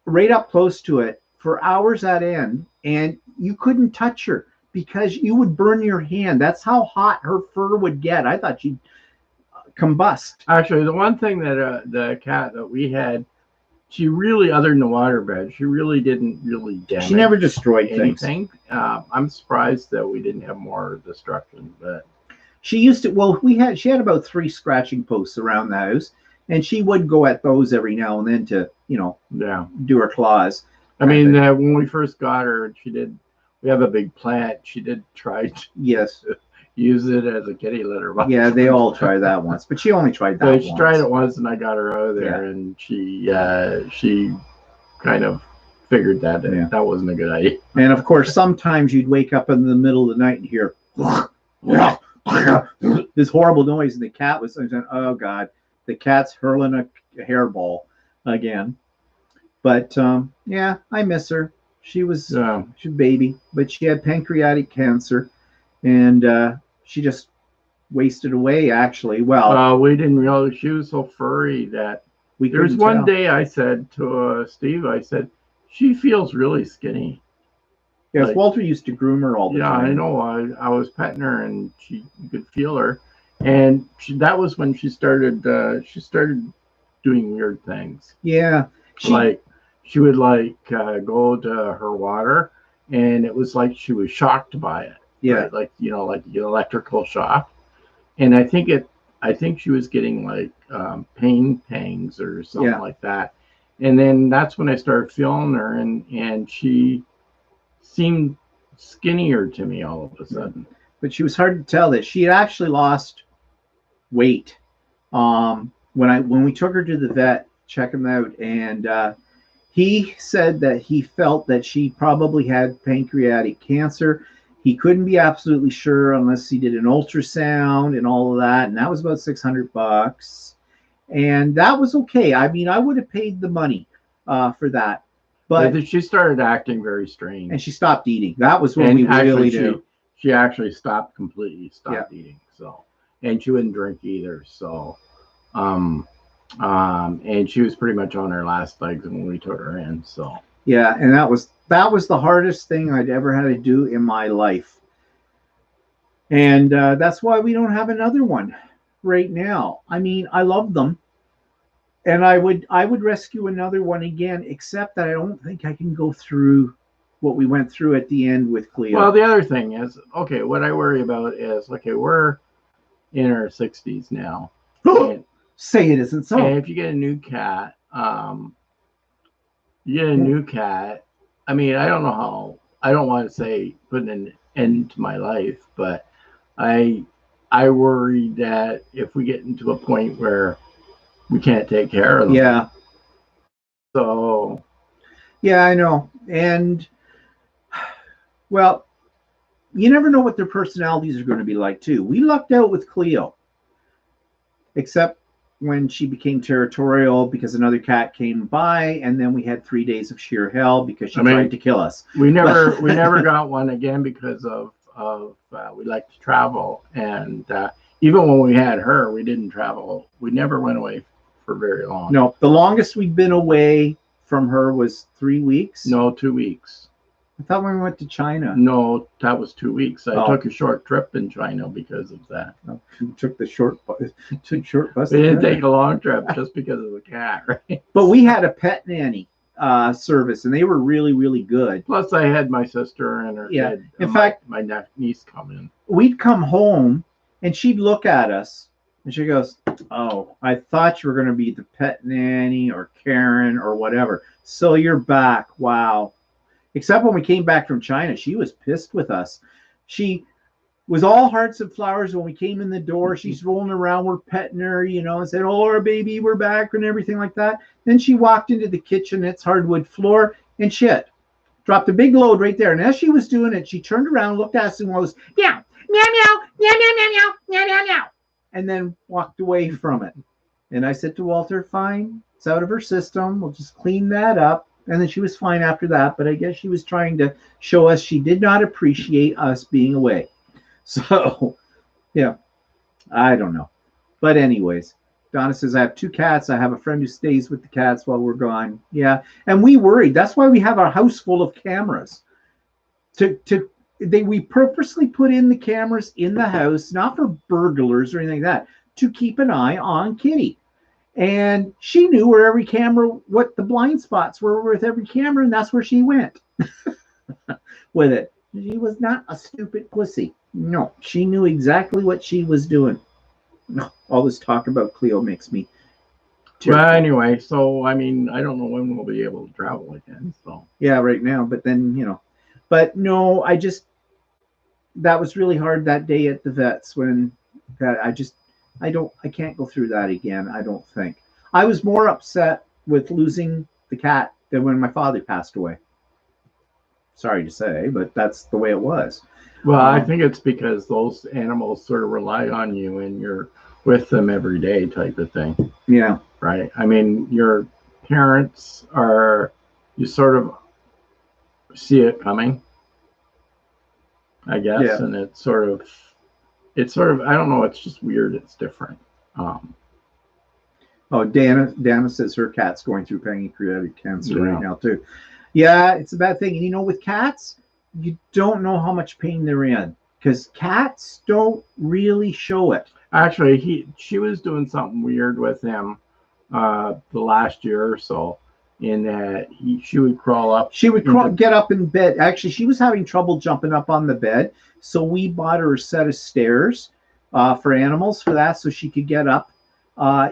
right up close to it, for hours at end, and you couldn't touch her because you would burn your hand. That's how hot her fur would get. I thought she'd combust. Actually, the one thing that the cat that we had, she really, other than the waterbed, she really didn't really damage. She never destroyed anything. I'm surprised that we didn't have more destruction, but she used to. Well, she had about 3 scratching posts around the house, and she would go at those every now and then to, do her claws. I mean, when we first got her, we have a big plant. She did try to use it as a kitty litter box. Yeah, they all tried that once, but she only tried that once. She tried it once, and I got her out of there, and she kind of figured that that wasn't a good idea. And of course, sometimes you'd wake up in the middle of the night and hear this horrible noise, and the cat was saying, "Oh God, the cat's hurling a hairball again." But I miss her. She was a baby, but she had pancreatic cancer, and she just wasted away. Actually, we didn't realize she was so furry that there's one day I said to Steve, I said, she feels really skinny. Yes, Walter used to groom her all the time. Yeah, I know. I was petting her, and you could feel her, and that was when she started doing weird things. Yeah, she would go to her water, and it was like she was shocked by it. Yeah, right? Like the electrical shock, and I think she was getting pain pangs or something like that. And then that's when I started feeling her, and she seemed skinnier to me all of a sudden. But she was hard to tell that she had actually lost weight. When we took her to the vet, check him out, and he said that he felt that she probably had pancreatic cancer. He couldn't be absolutely sure unless he did an ultrasound and all of that, and that was about $600. And that was okay. I mean, I would have paid the money for that. But she started acting very strange. And she stopped eating. That was when we really knew. She actually completely stopped eating. So, and she wouldn't drink either. So, And she was pretty much on her last legs when we took her in. So Yeah, and that was the hardest thing I'd ever had to do in my life. And that's why we don't have another one right now. I mean, I love them, and I would rescue another one again, except that I don't think I can go through what we went through at the end with Cleo. well, the other thing is, okay, what I worry about is, okay, we're in our 60s now. And, Say it isn't so. and if you get a new cat, you get a new cat. I mean, I don't know how. I don't want to say putting an end to my life, but I worry that if we get into a point where we can't take care of them. Yeah. So Yeah, I know. And well, you never know what their personalities are going to be like too. We lucked out with Cleo, except when she became territorial because another cat came by, and then we had 3 days of sheer hell because she tried to kill us. we never got one again because of we like to travel, and even when we had her, we didn't travel. We never went away for very long. No, the longest we've been away from her was 3 weeks. No, 2 weeks. I thought when we went to China. No, that was 2 weeks. I took a short trip in China because of that. Oh, we took the short bus. We didn't take a long trip just because of the cat, right? But we had a pet nanny service, and they were really, really good. Plus, I had my sister and her kid. In fact, my niece come in. We'd come home, and she'd look at us, and she goes, "Oh, I thought you were going to be the pet nanny or Karen or whatever. So you're back. Wow." Except when we came back from China, she was pissed with us. She was all hearts and flowers when we came in the door. She's rolling around, we're petting her, and said, "Oh, our baby, we're back," and everything like that. Then she walked into the kitchen, it's hardwood floor, and shit. Dropped a big load right there. And as she was doing it, she turned around, looked at us, and was, "Meow, meow, meow, meow, meow, meow, meow, meow, meow, meow," and then walked away from it. And I said to Walter, "Fine, it's out of her system. We'll just clean that up." And then she was fine after that, but I guess she was trying to show us she did not appreciate us being away. So, yeah, I don't know. But anyways, Donna says, "I have 2 cats. I have a friend who stays with the cats while we're gone." Yeah, and we worried. That's why we have our house full of cameras. We purposely put in the cameras in the house, not for burglars or anything like that, to keep an eye on Kitty. And she knew where every camera, what the blind spots were with every camera, and that's where she went with it. She was not a stupid pussy. No, she knew exactly what she was doing. No, all this talk about Cleo makes me tearful. Well, anyway, so I mean, I don't know when we'll be able to travel again. So yeah, right now, but then but no, that was really hard that day at the vets when I can't go through that again, I don't think. I was more upset with losing the cat than when my father passed away. Sorry to say, but that's the way it was. Well, I think it's because those animals sort of rely on you and you're with them every day type of thing. Yeah. Right? I mean, your parents you sort of see it coming, I guess. Yeah. And it's sort of, I don't know, it's just weird. It's different. Dana says her cat's going through pancreatic cancer right now too. Yeah, it's a bad thing. And with cats, you don't know how much pain they're in because cats don't really show it. Actually, she was doing something weird with him the last year or so, in that she would crawl up. She would get up in bed. Actually, she was having trouble jumping up on the bed, so we bought her a set of stairs for animals for that, so she could get up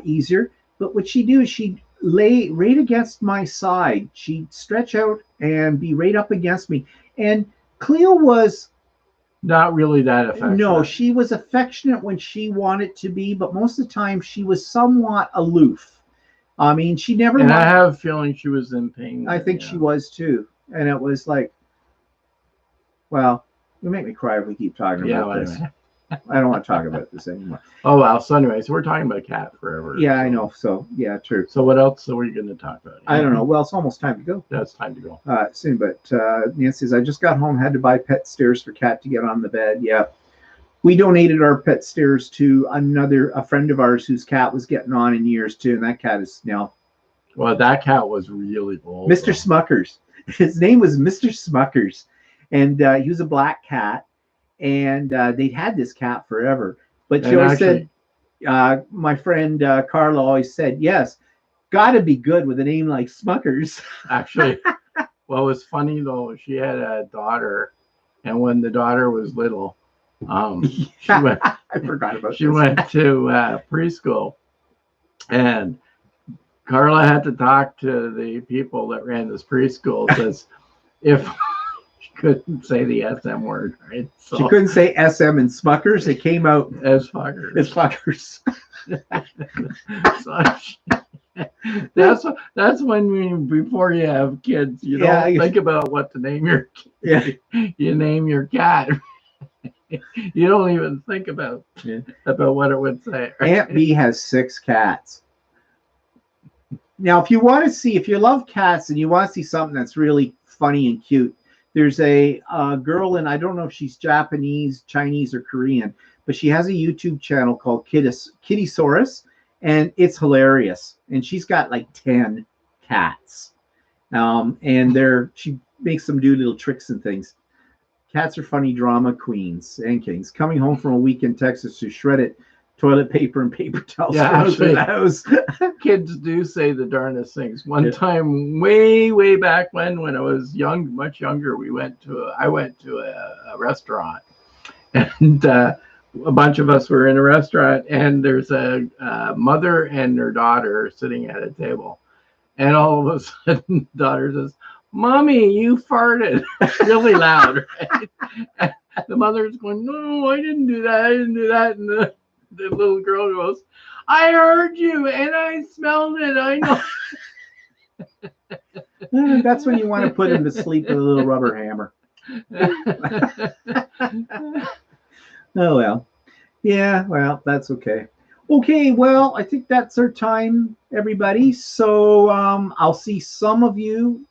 easier. But what she'd do is she'd lay right against my side. She'd stretch out and be right up against me. And Cleo was not really that affectionate. No, she was affectionate when she wanted to be, but most of the time she was somewhat aloof. I mean, she never. And I have a feeling she was in pain. I think she was too. And it was like, well, you make me cry if we keep talking about this. Anyway. I don't want to talk about this anymore. Oh, well. So anyway, so we're talking about cat forever. Yeah, I know. So, yeah, true. So what else are we going to talk about? I don't know. Well, it's almost time to go. Yeah, it's time to go. Soon, but Nancy says, I just got home, had to buy pet stairs for Cat to get on the bed. Yeah. We donated our pet stairs to a friend of ours whose cat was getting on in years too, and that cat is now Well, that cat was really old. Mr. though. Smuckers. His name was Mr. Smuckers, and he was a black cat, and they'd had this cat forever. But she And always actually, said, my friend Carla always said, yes, got to be good with a name like Smuckers. actually, what was funny though, she had a daughter, and when the daughter was little, she went. I forgot about She this. went to preschool, and Carla had to talk to the people that ran this preschool because if she couldn't say the SM word, right? So She couldn't say SM and Smuckers. It came out as fuckers. as Fuckers. So that's when before you have kids, you don't think about what to name your kid. You name your cat. You don't even think about what it would say. Right? Aunt B has 6 cats. Now, if you love cats and you want to see something that's really funny and cute, there's a girl, and I don't know if she's Japanese, Chinese, or Korean, but she has a YouTube channel called Kittysaurus, and it's hilarious. And she's got like 10 cats, and she makes them do little tricks and things. Cats are funny drama queens and kings. Coming home from a week in Texas to shredded toilet paper and paper towels throughout the house. Kids do say the darndest things. One time, way back when I was young, much younger, I went to a restaurant, and a bunch of us were in a restaurant, and there's a mother and her daughter sitting at a table, and all of a sudden, the daughter says, "Mommy, you farted," really loud. Right? And the mother's going, "No, I didn't do that. I didn't do that." And the little girl goes, "I heard you and I smelled it. I know." That's when you want to put him to sleep with a little rubber hammer. Oh, well. Yeah, well, that's okay. Okay, well, I think that's our time, everybody. So I'll see some of you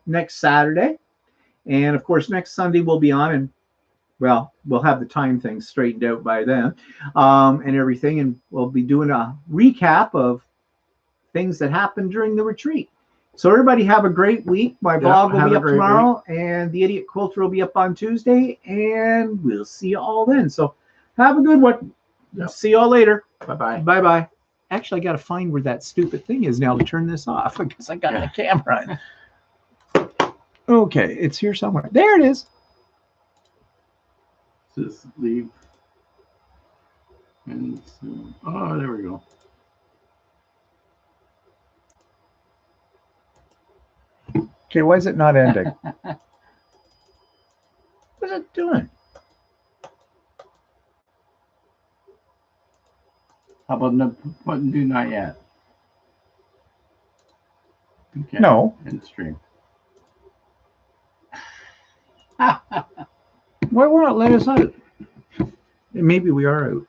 next Saturday. And, of course, next Sunday we'll be on, and well, we'll have the time things straightened out by then and everything. And we'll be doing a recap of things that happened during the retreat. So everybody have a great week. My blog will be up tomorrow, and the Idiot Quilter will be up on Tuesday, and we'll see you all then. So have a good one. Yep. See you all later. Bye-bye. Bye-bye. Actually, I got to find where that stupid thing is now to turn this off because I got the camera. Okay, it's here somewhere. There it is. Just leave. And so, oh, there we go. Okay, why is it not ending? What's it doing? How about do not yet? Okay. No. End stream. Why won't it let us out? Maybe we are out.